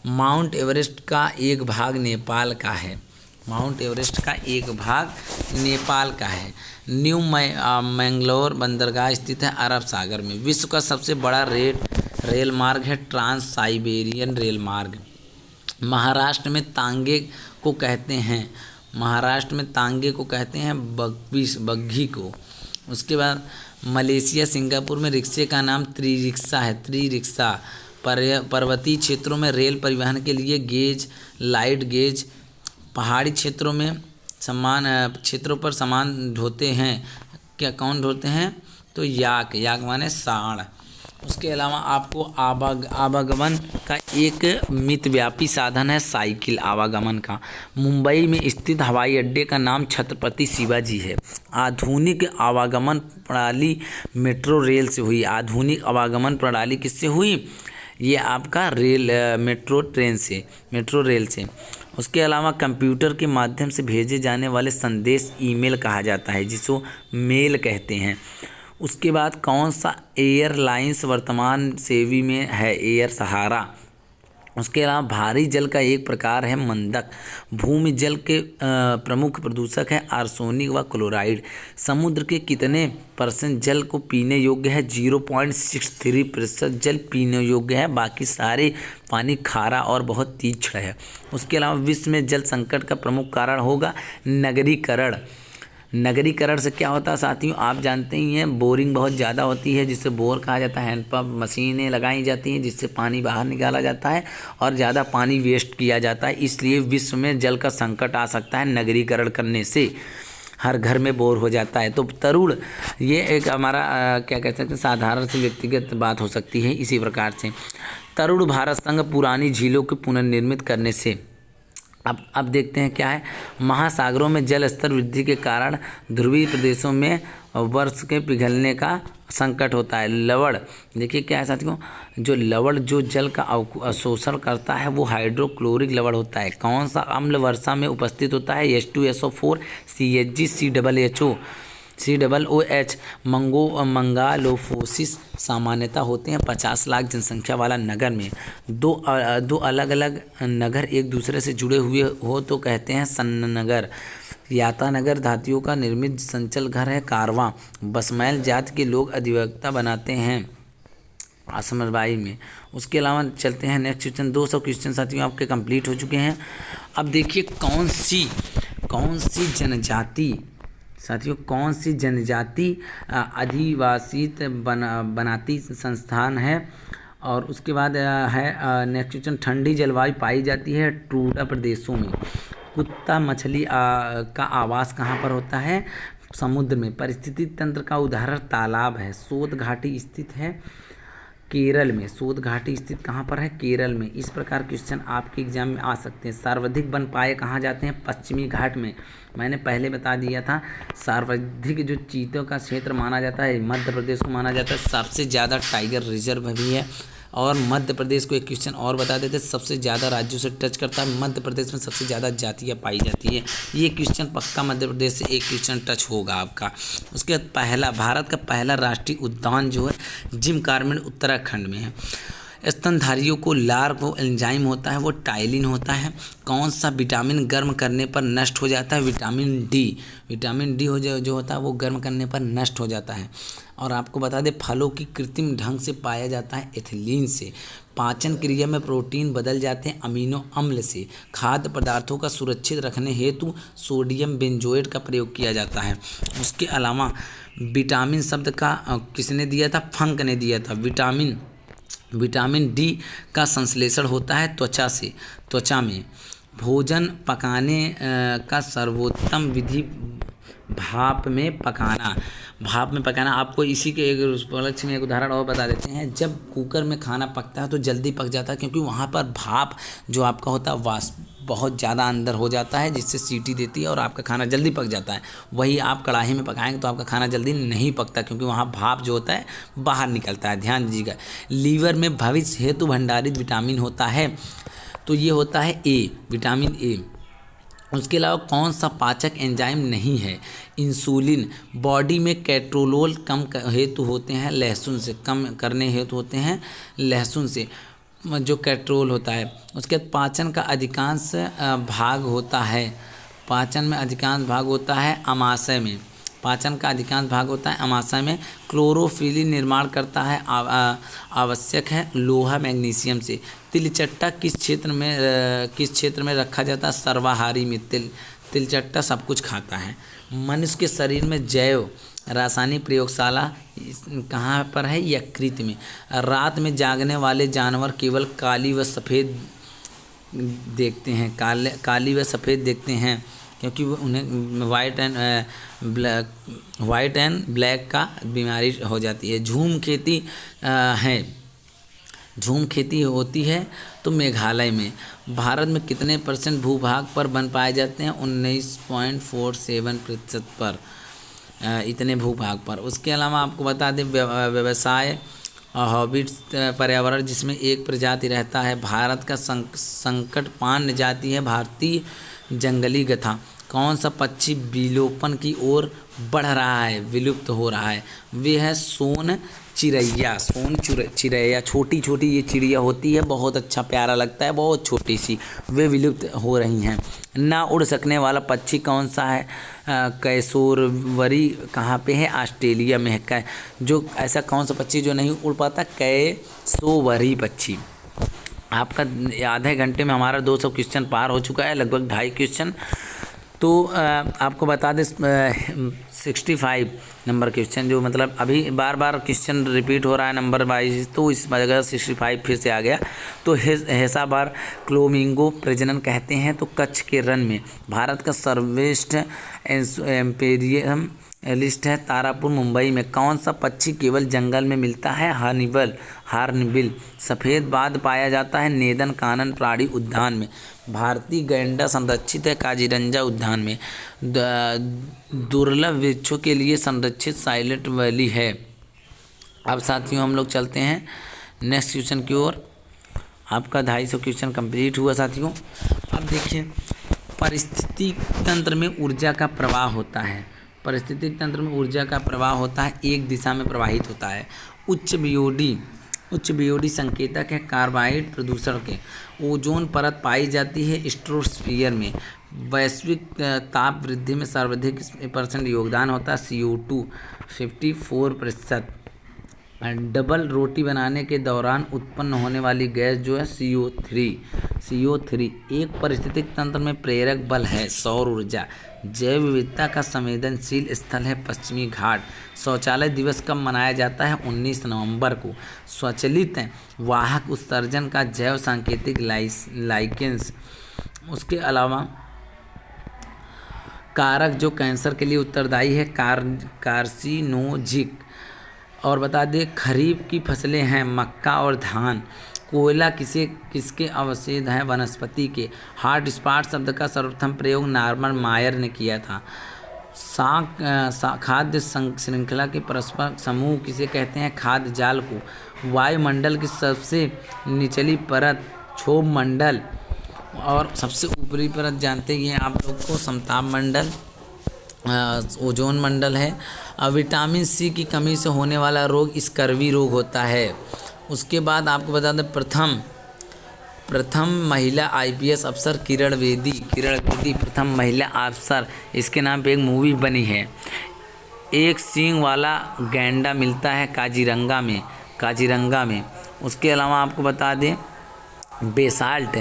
माउंट एवरेस्ट का एक भाग नेपाल का है। माउंट एवरेस्ट का एक भाग नेपाल का है। न्यू मैंगलोर बंदरगाह स्थित है अरब सागर में। विश्व का सबसे बड़ा रेल मार्ग है ट्रांस साइबेरियन रेल मार्ग। महाराष्ट्र में तांगे को कहते हैं बग्घी को। उसके बाद मलेशिया सिंगापुर में रिक्शे का नाम त्रिरिक्शा है। त्रिरिक्शा। पर्वतीय क्षेत्रों में रेल परिवहन के लिए गेज, लाइट गेज। पहाड़ी क्षेत्रों पर सामान ढोते हैं। क्या कौन ढोते हैं? तो याक माने सांड। उसके अलावा आपको आवागमन का एक मितव्यापी साधन है साइकिल आवागमन का। मुंबई में स्थित हवाई अड्डे का नाम छत्रपति शिवाजी है। आधुनिक आवागमन प्रणाली मेट्रो रेल से हुई। आधुनिक आवागमन प्रणाली किससे हुई? ये आपका मेट्रो रेल से। उसके अलावा कंप्यूटर के माध्यम से भेजे जाने वाले संदेश ईमेल कहा जाता है जिसको मेल कहते हैं। उसके बाद कौन सा एयरलाइंस वर्तमान सेवी में है? एयर सहारा। उसके अलावा भारी जल का एक प्रकार है मंदक। भूमि जल के प्रमुख प्रदूषक है आर्सेनिक व क्लोराइड। समुद्र के कितने % जल को पीने योग्य है? 0.63% जल पीने योग्य है। बाकी सारे पानी खारा और बहुत तीक्ष्ण है। उसके अलावा विश्व में जल संकट का प्रमुख कारण होगा नगरीकरण। नगरीकरण से क्या होता है साथियों, आप जानते ही हैं, बोरिंग बहुत ज़्यादा होती है जिससे बोर कहा जाता है। हैंडपम्प मशीनें लगाई जाती हैं जिससे पानी बाहर निकाला जाता है और ज़्यादा पानी वेस्ट किया जाता है, इसलिए विश्व में जल का संकट आ सकता है नगरीकरण करने से। हर घर में बोर हो जाता है। तो तरुण ये एक हमारा क्या कह सकते हैं, साधारण सी व्यक्तिगत बात हो सकती है। इसी प्रकार से तरुण भारत संघ पुरानी झीलों को पुनर्निर्मित करने से। अब देखते हैं क्या है। महासागरों में जल स्तर वृद्धि के कारण ध्रुवीय प्रदेशों में वर्ष के पिघलने का संकट होता है। लवण देखिए क्या है साथियों, जो लवण जो जल का अवशोषण करता है वो हाइड्रोक्लोरिक लवण होता है। कौन सा अम्ल वर्षा में उपस्थित होता है, H2SO4 CHG COOH मंगालोफोसिस सामान्यता होते हैं 50 लाख जनसंख्या वाला नगर में। दो अलग अलग नगर एक दूसरे से जुड़े हुए हो तो कहते हैं सन्ननगर। यातानगर धातुओं का निर्मित संचल घर है। कारवां बसमैल जाति के लोग अधिवक्ता बनाते हैं आसमरबाई में। उसके अलावा चलते हैं नेक्स्ट क्वेश्चन। 200 क्वेश्चन साथियों आपके कंप्लीट हो चुके हैं। अब देखिए कौन सी जनजाति साथियों, कौन सी जनजाति आदिवासित बनाती संस्थान है। और उसके बाद है नेक्स्ट क्वेश्चन, ठंडी जलवायु पाई जाती है टूटा प्रदेशों में। कुत्ता मछली का आवास कहाँ पर होता है, समुद्र में। परिस्थिति तंत्र का उदाहरण तालाब है। शोध घाटी स्थित है केरल में। शोध घाटी स्थित कहाँ पर है, केरल में। इस प्रकार क्वेश्चन आपके एग्जाम में आ सकते हैं। सर्वाधिक वन पाए कहाँ जाते हैं, पश्चिमी घाट में। मैंने पहले बता दिया था, सर्वाधिक जो चीतों का क्षेत्र माना जाता है मध्य प्रदेश को माना जाता है। सबसे ज़्यादा टाइगर रिजर्व भी है। और मध्य प्रदेश को एक क्वेश्चन और बता देते, सबसे ज़्यादा राज्यों से टच करता है। मध्य प्रदेश में सबसे ज़्यादा जातियाँ पाई जाती है। ये क्वेश्चन पक्का मध्य प्रदेश से एक क्वेश्चन टच होगा आपका। उसके बाद भारत का पहला राष्ट्रीय उद्यान जो है जिम कार्बेट उत्तराखंड में है। स्तनधारियों को लार वो एंजाइम होता है वो टाइलिन होता है। कौन सा विटामिन गर्म करने पर नष्ट हो जाता है, विटामिन डी जो होता है वो गर्म करने पर नष्ट हो जाता है। और आपको बता दें फलों की कृत्रिम ढंग से पाया जाता है एथिलीन से। पाचन क्रिया में प्रोटीन बदल जाते हैं अमीनो अम्ल से। खाद्य पदार्थों का सुरक्षित रखने हेतु सोडियम बेंजोएट का प्रयोग किया जाता है। उसके अलावा विटामिन शब्द का किसने दिया था, फंक ने दिया था। विटामिन डी का संश्लेषण होता है त्वचा में। भोजन पकाने का सर्वोत्तम विधि भाप में पकाना। आपको इसी के एक उपलक्ष्य में एक उदाहरण और बता देते हैं। जब कुकर में खाना पकता है तो जल्दी पक जाता है क्योंकि वहाँ पर भाप जो आपका होता है वाष्प बहुत ज़्यादा अंदर हो जाता है जिससे सीटी देती है और आपका खाना जल्दी पक जाता है। वही आप कढ़ाई में पकाएंगे तो आपका खाना जल्दी नहीं पकता क्योंकि वहाँ भाप जो होता है बाहर निकलता है। ध्यान दीजिएगा। लीवर में भविष्य हेतु भंडारित विटामिन होता है तो ये होता है विटामिन ए। उसके अलावा कौन सा पाचक एंजाइम नहीं है, इंसुलिन। बॉडी में कैट्रोलोल कम हेतु होते हैं लहसुन से, कम करने हेतु होते हैं लहसुन से जो कैट्रोल होता है। उसके बाद पाचन का अधिकांश भाग होता है अमाशय में। पाचन का अधिकांश भाग होता है अमाशय में। क्लोरोफिल निर्माण करता है आवश्यक है लोहा मैग्नीशियम से। तिलचट्टा किस क्षेत्र में रखा जाता है, सर्वाहारी में। तिलचट्टा सब कुछ खाता है। मनुष्य के शरीर में जैव रासायनिक प्रयोगशाला कहाँ पर है, यकृत में। रात में जागने वाले जानवर केवल काली व सफ़ेद देखते हैं क्योंकि वो उन्हें वाइट एंड ब्लैक का बीमारी हो जाती है। झूम खेती होती है तो मेघालय में। भारत में कितने % भूभाग पर वन पाए जाते हैं, 19.47% पर, इतने भूभाग पर। उसके अलावा आपको बता दें व्यवसाय हॉबिट्स पर्यावरण जिसमें एक प्रजाति रहता है। भारत का संकटपान जाति है भारतीय जंगली गधा। कौन सा पक्षी विलोपन की ओर बढ़ रहा है, विलुप्त हो रहा है, वे है सोन चिड़ैया। छोटी ये चिड़िया होती है, बहुत अच्छा प्यारा लगता है, बहुत छोटी सी, वे विलुप्त हो रही हैं। ना उड़ सकने वाला पक्षी कौन सा है, कैसोरवरी कहाँ पे है, ऑस्ट्रेलिया में है। जो ऐसा कौन सा पक्षी जो नहीं उड़ पाता, कैसोवरी पक्षी। आपका आधे घंटे में हमारा 200 क्वेश्चन पार हो चुका है, लगभग 2.5 क्वेश्चन। तो आपको बता दें 65 नंबर क्वेश्चन, जो मतलब अभी बार बार क्वेश्चन रिपीट हो रहा है नंबर वाइज, तो इस वजह 65 फिर से आ गया। तो हेसाबार क्लोमिंगो प्रजनन कहते हैं। तो कच्छ के रण में भारत का सर्वश्रेष्ठ एम्पेरियम लिस्ट है तारापुर मुंबई में। कौन सा पक्षी केवल जंगल में मिलता है? हार्नबिल सफ़ेद बाज पाया जाता है नेदन कानन प्राणी उद्यान में। भारतीय गैंडा संरक्षित है काजीरंगा उद्यान में। दुर्लभ वृक्षों के लिए संरक्षित साइलेंट वैली है। अब साथियों हम लोग चलते हैं नेक्स्ट क्वेश्चन की ओर। आपका 250 क्वेश्चन कंप्लीट हुआ साथियों। अब देखिए, परिस्थिति तंत्र में ऊर्जा का प्रवाह होता है। परिस्थितिक तंत्र में ऊर्जा का प्रवाह होता है, एक दिशा में प्रवाहित होता है। उच्च बीओडी संकेतक है कार्बाइड प्रदूषण के। ओजोन परत पाई जाती है स्ट्रोस्फीयर में। वैश्विक ताप वृद्धि में सर्वाधिक % योगदान होता है CO2 54%। डबल रोटी बनाने के दौरान उत्पन्न होने वाली गैस जो है CO3 एक पारिस्थितिक तंत्र में प्रेरक बल है सौर ऊर्जा। जैव विविधता का संवेदनशील स्थल है पश्चिमी घाट। शौचालय दिवस कब मनाया जाता है? 19 नवंबर को। स्वचालित वाहक उत्सर्जन का जैव सांकेतिक लाइकेंस। उसके अलावा कारक जो कैंसर के लिए उत्तरदायी है कार्सिनोजिक। और बता दें खरीफ की फसलें हैं मक्का और धान। कोयला किसके अवशेष हैं? वनस्पति के। हॉट स्पॉट शब्द का सर्वप्रथम प्रयोग नॉर्मन मायर ने किया था। खाद्य श्रृंखला के परस्पर समूह किसे कहते हैं? खाद्य जाल को। वायुमंडल की सबसे निचली परत क्षोभ मंडल और सबसे ऊपरी परत जानते हैं आप लोग को समताप मंडल ओजोन मंडल है। विटामिन सी की कमी से होने वाला रोग स्कर्वी रोग होता है। उसके बाद आपको बता दें प्रथम महिला IPS अफसर किरण बेदी प्रथम महिला अफसर। इसके नाम पे एक मूवी बनी है। एक सींग वाला गैंडा मिलता है काजीरंगा में। उसके अलावा आपको बता दें बेसाल्ट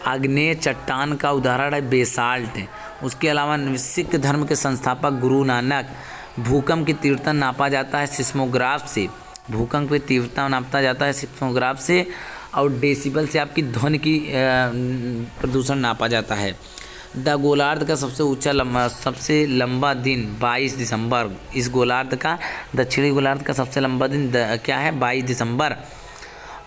आग्नेय चट्टान का उदाहरण है बेसाल्ट। उसके अलावा सिख धर्म के संस्थापक गुरु नानक। भूकंप की तीव्रता नापा जाता है सिस्मोग्राफ से। भूकंप की तीव्रता नापा जाता है सिस्मोग्राफ से। और डेसिबल से आपकी ध्वनि की प्रदूषण नापा जाता है। द गोलार्ध का सबसे लंबा दिन 22 दिसंबर। इस गोलार्ध का दक्षिणी गोलार्ध का सबसे लंबा दिन क्या है? 22 दिसंबर।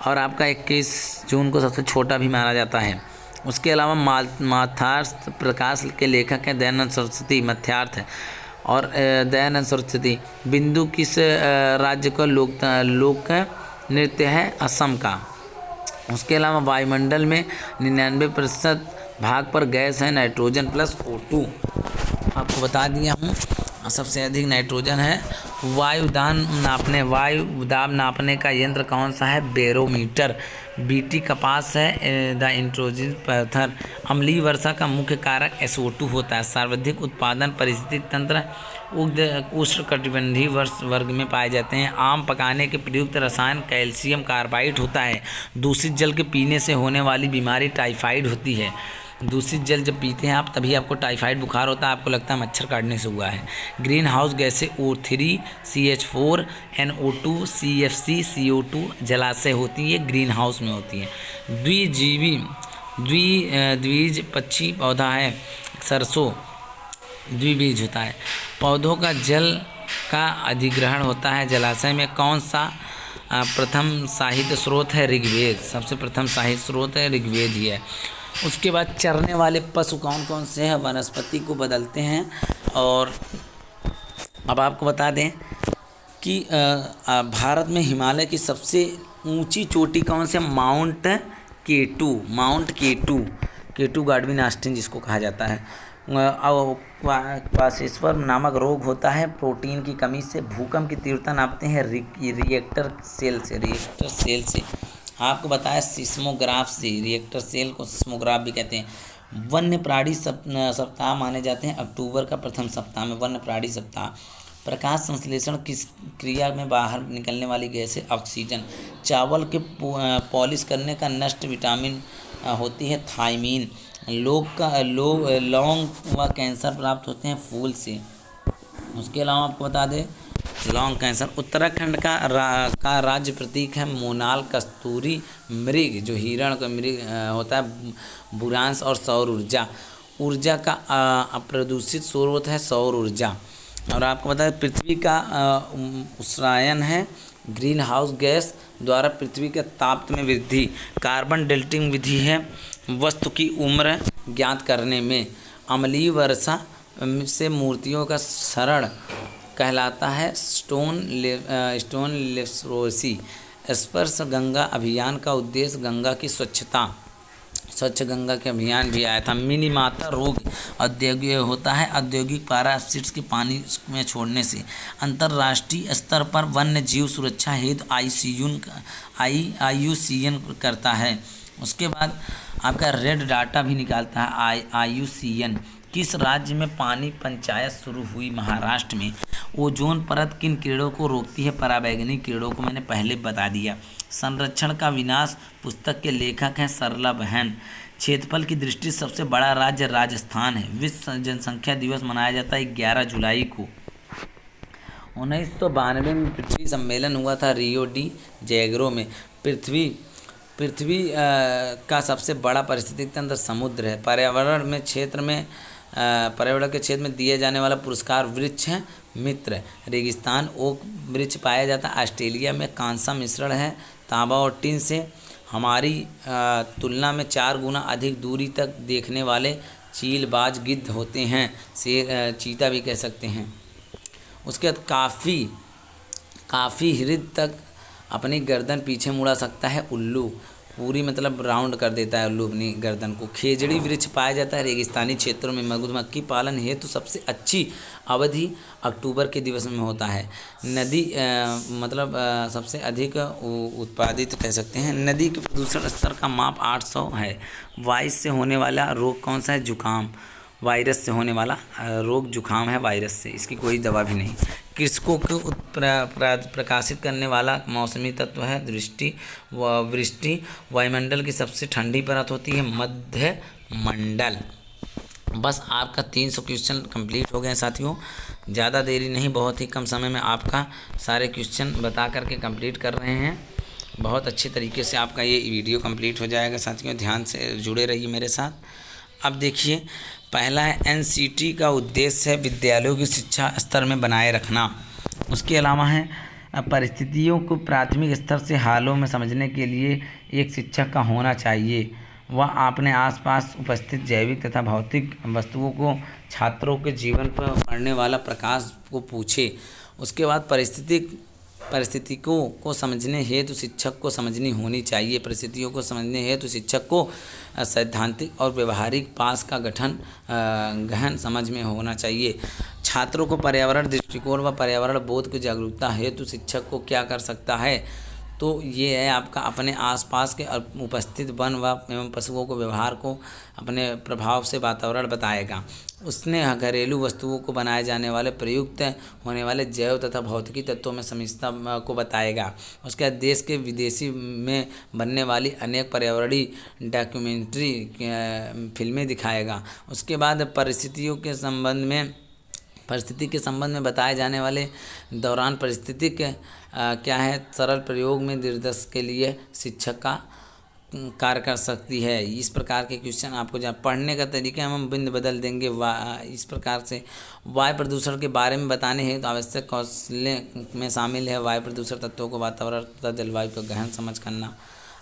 और आपका 21 जून को सबसे छोटा भी माना जाता है। उसके अलावा माथार्थ प्रकाश के लेखक हैं दयानंद सरस्वती मध्यार्थ है। और दयानंद सरस्वती बिंदु किस राज्य का लोक नृत्य है? असम का। उसके अलावा वायुमंडल में 99% भाग पर गैस है नाइट्रोजन प्लस O2। आपको बता दिया हूँ सबसे अधिक नाइट्रोजन है। वायु दाब नापने का यंत्र कौन सा है? बैरोमीटर। BT कपास है द इंट्रोजिन पत्थर। अम्लीय वर्षा का मुख्य कारक SO2 होता है। सर्वाधिक उत्पादन पारिस्थितिक तंत्र उष्णकटिबंधीय वर्ग में पाए जाते हैं। आम पकाने के प्रयुक्त रसायन कैल्शियम कार्बाइड होता है। दूषित जल के पीने से होने वाली बीमारी टाइफाइड होती है। दूषित जल जब पीते हैं आप तभी आपको टाइफाइड बुखार होता है, आपको लगता है मच्छर काटने से हुआ है। ग्रीन हाउस गैसें O3 CH4 NO2 CFC CO2 जलाशय होती है, ग्रीन हाउस में होती है। द्विबीजपत्री पौधा है सरसों, द्विबीज होता है। पौधों का जल का अधिग्रहण होता है जलाशय में। कौन सा प्रथम साहित्य स्रोत है? ऋग्वेद। सबसे प्रथम साहित्य स्रोत है ऋग्वेद ही है। उसके बाद चरने वाले पशु कौन कौन से हैं? वनस्पति को बदलते हैं। और अब आपको बता दें कि भारत में हिमालय की सबसे ऊंची चोटी कौन से? माउंट K2 गार्डविन ऑस्टिन जिसको कहा जाता है। क्वासेश्वर नामक रोग होता है प्रोटीन की कमी से। भूकंप की तीव्रता नापते हैं रिएक्टर सेल से। आपको बताया सिस्मोग्राफ से। रिएक्टर सेल को सिस्मोग्राफ भी कहते हैं। वन्य प्राणी सप्ताह माने जाते हैं अक्टूबर का प्रथम सप्ताह में वन्य प्राणी सप्ताह। प्रकाश संश्लेषण किस क्रिया में बाहर निकलने वाली गैस है? ऑक्सीजन। चावल के पॉलिश करने का नष्ट विटामिन होती है थायमीन। लौंग व कैंसर प्राप्त होते हैं फूल से। उसके अलावा आपको बता दें लौंग कैंसर। उत्तराखंड का राज्य प्रतीक है मोनाल, कस्तूरी मृग जो हिरण का मृग होता है, बुरांश और सौर ऊर्जा। ऊर्जा का अप्रदूषित स्रोत है सौर ऊर्जा। और आपको बता दें पृथ्वी का उत्सर्जन है ग्रीन हाउस गैस द्वारा पृथ्वी के ताप में वृद्धि। कार्बन डेटिंग विधि है वस्तु की उम्र ज्ञात करने में। अम्लीय वर्षा से मूर्तियों का क्षरण कहलाता है स्टोन लिथोरेसी। स्पर्श गंगा अभियान का उद्देश्य गंगा की स्वच्छता, स्वच्छ गंगा के अभियान भी आया था। मिनीमाता रोग औद्योगिक होता है औद्योगिक पैरासिट्स के पानी में छोड़ने से। अंतर्राष्ट्रीय स्तर पर वन्य जीव सुरक्षा हेतु IUCN करता है। उसके बाद आपका रेड डाटा भी निकालता है IUCN। किस राज्य में पानी पंचायत शुरू हुई? महाराष्ट्र में। ओजोन परत किन कीड़ों को रोकती है? पराबैंगनी कीड़ों को मैंने पहले बता दिया। संरक्षण का विनाश पुस्तक के लेखक हैं सरला बहन। क्षेत्रफल की दृष्टि से सबसे बड़ा राज्य राजस्थान है। विश्व जनसंख्या दिवस मनाया जाता है 11 जुलाई को। 1992 में पृथ्वी सम्मेलन हुआ था रियो डी जेनेरो में। पृथ्वी का सबसे बड़ा पारिस्थितिक तंत्र समुद्र है। पर्यावरण के क्षेत्र में दिए जाने वाला पुरस्कार वृक्ष है मित्र। रेगिस्तान ओक वृक्ष पाया जाता है। ऑस्ट्रेलिया में कांसा मिश्रण है तांबा और टिन से। हमारी तुलना में 4 गुना अधिक दूरी तक देखने वाले चीलबाज गिद्ध होते हैं, चीता भी कह सकते हैं। उसके बाद काफ़ी हृदय तक अपनी गर्दन पीछे मुड़ा सकता है उल्लू, पूरी मतलब राउंड कर देता है उल्लू अपनी गर्दन को। खेजड़ी वृक्ष पाया जाता है रेगिस्तानी क्षेत्रों में। मधुमक्खी पालन हेतु सबसे अच्छी अवधि अक्टूबर के दिवस में होता है। नदी सबसे अधिक उत्पादित कह सकते हैं। नदी के प्रदूषण स्तर का माप 800 है। वायु से होने वाला रोग कौन सा है? जुकाम। वायरस से होने वाला रोग जुकाम है वायरस से, इसकी कोई दवा भी नहीं। कृषकों को प्रकाशित करने वाला मौसमी तत्व है वृष्टि। वायुमंडल की सबसे ठंडी परत होती है मध्य मंडल। बस आपका 300 क्वेश्चन कंप्लीट हो गए साथियों। ज़्यादा देरी नहीं, बहुत ही कम समय में आपका सारे क्वेश्चन बता करके कंप्लीट कर रहे हैं। बहुत अच्छे तरीके से आपका ये वीडियो कंप्लीट हो जाएगा साथियों। ध्यान से जुड़े रहिए मेरे साथ। अब देखिए पहला है NCT का उद्देश्य है विद्यालयों की शिक्षा स्तर में बनाए रखना। उसके अलावा है परिस्थितियों को प्राथमिक स्तर से हालों में समझने के लिए एक शिक्षक का होना चाहिए। वह अपने आसपास उपस्थित जैविक तथा भौतिक वस्तुओं को छात्रों के जीवन पर पड़ने वाला प्रकाश को पूछे। उसके बाद परिस्थितियों को समझने हेतु शिक्षक को समझनी होनी चाहिए। परिस्थितियों को समझने हेतु शिक्षक को सैद्धांतिक और व्यवहारिक पास का गहन समझ में होना चाहिए। छात्रों को पर्यावरण दृष्टिकोण व पर्यावरण बोध की जागरूकता हेतु शिक्षक को क्या कर सकता है? तो ये है आपका अपने आसपास के उपस्थित वन व एवं पशुओं को व्यवहार को अपने प्रभाव से वातावरण बताएगा। उसने घरेलू वस्तुओं को बनाए जाने वाले प्रयुक्त होने वाले जैव तथा भौतिकी तत्वों में समीक्षता को बताएगा। उसके बाद देश के विदेशी में बनने वाली अनेक पर्यावरणीय डॉक्यूमेंट्री फिल्में दिखाएगा। उसके बाद परिस्थिति के संबंध में बताए जाने वाले दौरान परिस्थिति के क्या है सरल प्रयोग में निर्देश के लिए शिक्षक का कार्य कर सकती है। इस प्रकार के क्वेश्चन आपको जहाँ पढ़ने का तरीका हम बिंद बदल देंगे। इस प्रकार से वायु प्रदूषण के बारे में बताने हैं तो आवश्यक कौशल में शामिल है वायु प्रदूषण तत्वों को वातावरण तथा जलवायु को गहन समझ करना।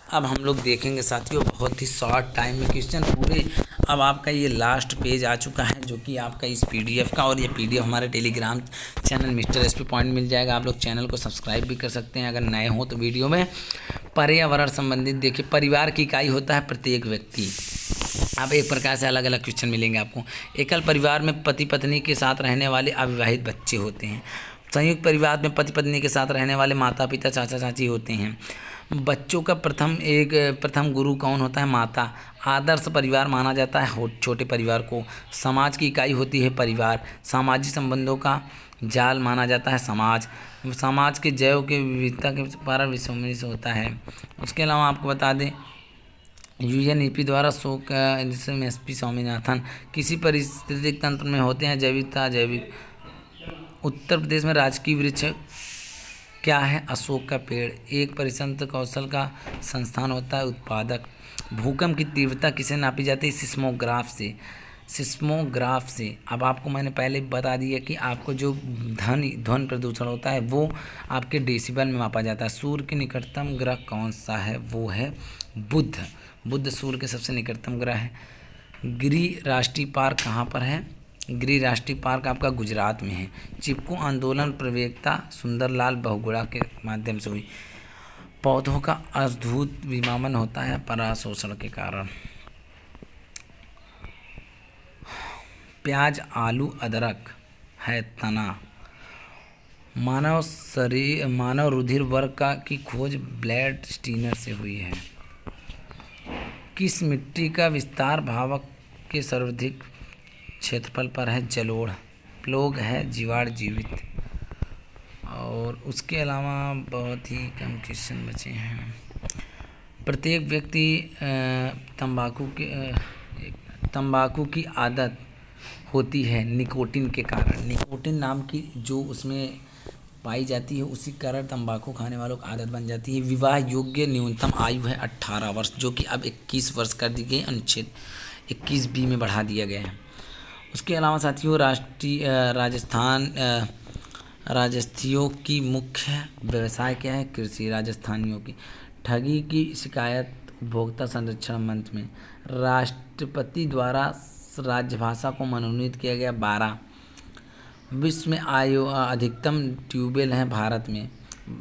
अब हम लोग देखेंगे साथियों बहुत ही शॉर्ट टाइम में क्वेश्चन पूरे। अब आपका ये लास्ट पेज आ चुका है जो कि आपका इस PDF का, और ये PDF हमारे Telegram channel mister SP point मिल जाएगा। आप लोग चैनल को सब्सक्राइब भी कर सकते हैं अगर नए हो तो। वीडियो में पर्यावरण संबंधित देखिए परिवार की इकाई होता है प्रत्येक व्यक्ति। अब एक प्रकार से अलग अलग क्वेश्चन मिलेंगे आपको। एकल परिवार में पति पत्नी के साथ रहने वाले अविवाहित बच्चे होते हैं। संयुक्त परिवार में पति पत्नी के साथ रहने वाले माता पिता चाचा चाची होते हैं। बच्चों का प्रथम गुरु कौन होता है? माता। आदर्श परिवार माना जाता है छोटे परिवार को। समाज की इकाई होती है परिवार। सामाजिक संबंधों का जाल माना जाता है समाज। समाज के जैव के विविधता के पारा विश्व होता है। उसके अलावा आपको बता दें यूएनईपी द्वारा शोक जिसमें एसपी स्वामीनाथन। किसी पारिस्थितिक तंत्र में होते हैं जैविकता जैविक। उत्तर प्रदेश में राजकीय वृक्ष क्या है? अशोक का पेड़। एक परिसंत्र कौशल का संस्थान होता है उत्पादक। भूकंप की तीव्रता किसे नापी जाती है? सिस्मोग्राफ से। सिस्मोग्राफ से। अब आपको मैंने पहले बता दिया कि आपको जो ध्वनि प्रदूषण होता है वो आपके डेसिबल में मापा जाता है। सूर्य के निकटतम ग्रह कौन सा है? वो है बुध। बुध सूर्य के सबसे निकटतम ग्रह है। गिरि राष्ट्रीय पार्क कहाँ पर है? गिरि राष्ट्रीय पार्क आपका गुजरात में है। चिपको आंदोलन प्रवक्ता सुंदरलाल बहुगुणा के माध्यम से हुई। पौधों का अद्भुत विमामन होता है परागशोषण के कारण। प्याज आलू अदरक है तना। मानव रुधिर वर्ग की खोज ब्लैड स्टीनर से हुई है। किस मिट्टी का विस्तार भावक के सर्वाधिक क्षेत्रफल पर है? जलोढ़। प्लोग है जीवाणु जीवित। और उसके अलावा बहुत ही कम क्वेश्चन बचे हैं। प्रत्येक व्यक्ति तंबाकू की आदत होती है निकोटीन के कारण। निकोटीन नाम की जो उसमें पाई जाती है उसी कारण तंबाकू खाने वालों को आदत बन जाती है। विवाह योग्य न्यूनतम आयु है 18 वर्ष, जो कि अब 21 वर्ष कर दी गई। अनुच्छेद 21B में बढ़ा दिया गया है। उसके अलावा साथियों राजस्थानियों की मुख्य व्यवसाय क्या है? कृषि। राजस्थानियों की। ठगी की शिकायत उपभोक्ता संरक्षण मंच में। राष्ट्रपति द्वारा राजभाषा को मनोनीत किया गया 12। विश्व में अधिकतम ट्यूबवेल हैं भारत में।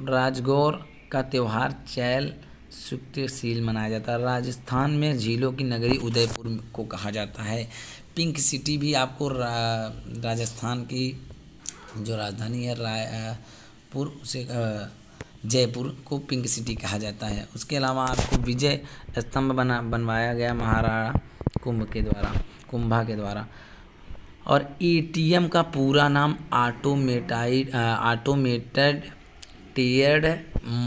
राजगौर का त्यौहार चैल शुक्लशील मनाया जाता है। राजस्थान में झीलों की नगरी उदयपुर को कहा जाता है। पिंक सिटी भी आपको राजस्थान की जो राजधानी है रायपुर उसे जयपुर को पिंक सिटी कहा जाता है। उसके अलावा आपको विजय स्तंभ बनवाया गया महाराणा कुंभा के द्वारा। और एटीएम का पूरा नाम ऑटोमेटेड टेलर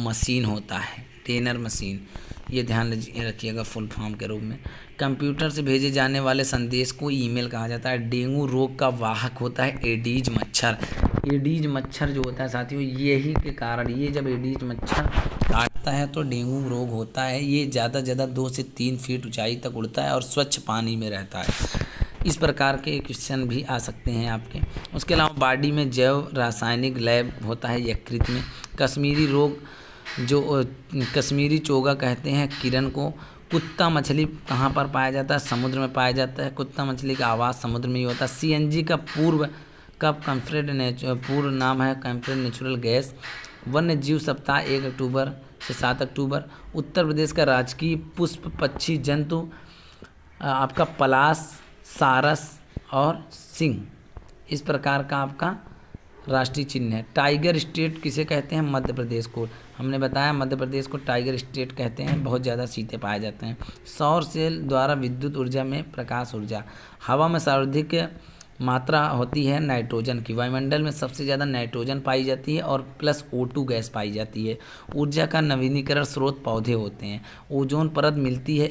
मशीन होता है। टेलर मशीन, ये ध्यान रखिएगा फुल फॉर्म के रूप में। कंप्यूटर से भेजे जाने वाले संदेश को ईमेल कहा जाता है। डेंगू रोग का वाहक होता है एडीज मच्छर। एडीज मच्छर जो होता है साथियों, यही के कारण ये जब एडीज मच्छर काटता है तो डेंगू रोग होता है। ये ज़्यादा से ज़्यादा 2 से 3 फीट ऊंचाई तक उड़ता है और स्वच्छ पानी में रहता है। इस प्रकार के क्वेश्चन भी आ सकते हैं आपके। उसके अलावा बॉडी में जैव रासायनिक लैब होता है यकृत में। कश्मीरी रोग जो कश्मीरी चोगा कहते हैं किरण को। कुत्ता मछली कहाँ पर पाया जाता है? समुद्र में पाया जाता है। कुत्ता मछली का आवास समुद्र में ही होता है। सीएनजी का पूर्व नाम है कंप्रेस्ड नेचुरल गैस। वन्य जीव सप्ताह 1 अक्टूबर से 7 अक्टूबर। उत्तर प्रदेश का राजकीय पुष्प पक्षी जंतु आपका पलाश, सारस और सिंह। इस प्रकार का आपका राष्ट्रीय चिन्ह है। टाइगर स्टेट किसे कहते हैं? मध्य प्रदेश को। हमने बताया मध्य प्रदेश को टाइगर स्टेट कहते हैं। बहुत ज़्यादा चीते पाए जाते हैं। सौर सेल द्वारा विद्युत ऊर्जा में प्रकाश ऊर्जा। हवा में सर्वाधिक मात्रा होती है नाइट्रोजन की। वायुमंडल में सबसे ज़्यादा नाइट्रोजन पाई जाती है और प्लस O2 गैस पाई जाती है। ऊर्जा का नवीनीकरण स्रोत पौधे होते हैं। ओजोन परत मिलती है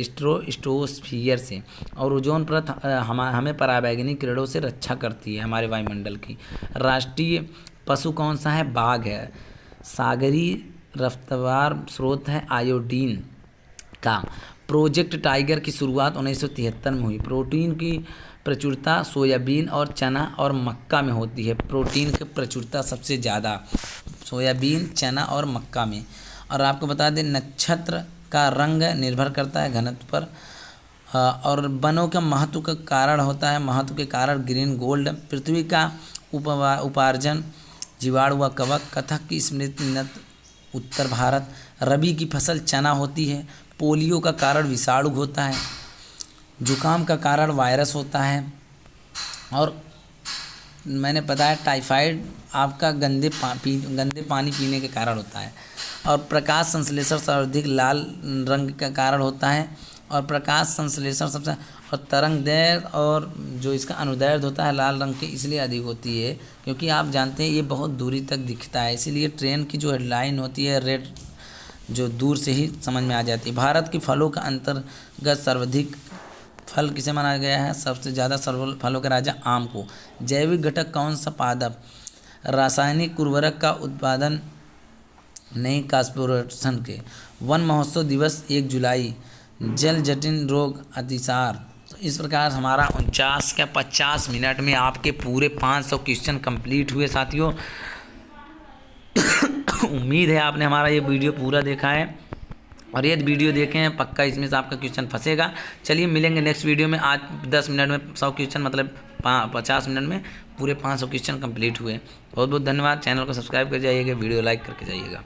स्ट्रेटोस्फीयर से। और ओजोन परत हमें पराबैंगनी किरणों से रक्षा करती है हमारे वायुमंडल की। राष्ट्रीय पशु कौन सा है? बाघ है। सागरी रफ्तार स्रोत है आयोडीन का। प्रोजेक्ट टाइगर की शुरुआत 1973 में हुई। प्रोटीन की प्रचुरता सोयाबीन और चना और मक्का में होती है। प्रोटीन की प्रचुरता सबसे ज़्यादा सोयाबीन, चना और मक्का में। और आपको बता दें नक्षत्र का रंग निर्भर करता है घनत्व पर। और वनों का महत्व का कारण होता है, महत्व के कारण ग्रीन गोल्ड। पृथ्वी का उपार्जन जीवाणु व कवक। कथक की स्मृति नृत्य उत्तर भारत। रबी की फसल चना होती है। पोलियो का कारण विषाणु होता है। जुकाम का कारण वायरस होता है। और मैंने बताया टाइफाइड आपका गंदे पानी पीने के कारण होता है। और प्रकाश संश्लेषण सर्वाधिक लाल रंग का कारण होता है। और प्रकाश संश्लेषण सबसे और तरंग दैर्घ्य और जो इसका अनुदैर्घ्य होता है लाल रंग के इसलिए अधिक होती है क्योंकि आप जानते हैं ये बहुत दूरी तक दिखता है। इसीलिए ट्रेन की जो हेडलाइन होती है रेड जो दूर से ही समझ में आ जाती है। भारत के फलों का अंतर्गत सर्वाधिक फल किसे माना गया है? सबसे ज़्यादा सर्व फलों के राजा आम को। जैविक घटक कौन सा पादप रासायनिक उर्वरक का उत्पादन नहीं कॉर्पोरेशन के? वन महोत्सव दिवस 1 जुलाई। जल जटिन रोग अतिसार। तो इस प्रकार हमारा 50 मिनट में आपके पूरे 500 क्वेश्चन कंप्लीट हुए साथियों। उम्मीद है आपने हमारा ये वीडियो पूरा देखा है, और ये वीडियो देखें पक्का इसमें से आपका क्वेश्चन फंसेगा। चलिए मिलेंगे नेक्स्ट वीडियो में। आज 10 मिनट में 100 क्वेश्चन मतलब 50 मिनट में पूरे 500 क्वेश्चन कंप्लीट हुए। बहुत बहुत धन्यवाद। चैनल को सब्सक्राइब कर जाइएगा, वीडियो लाइक करके जाइएगा।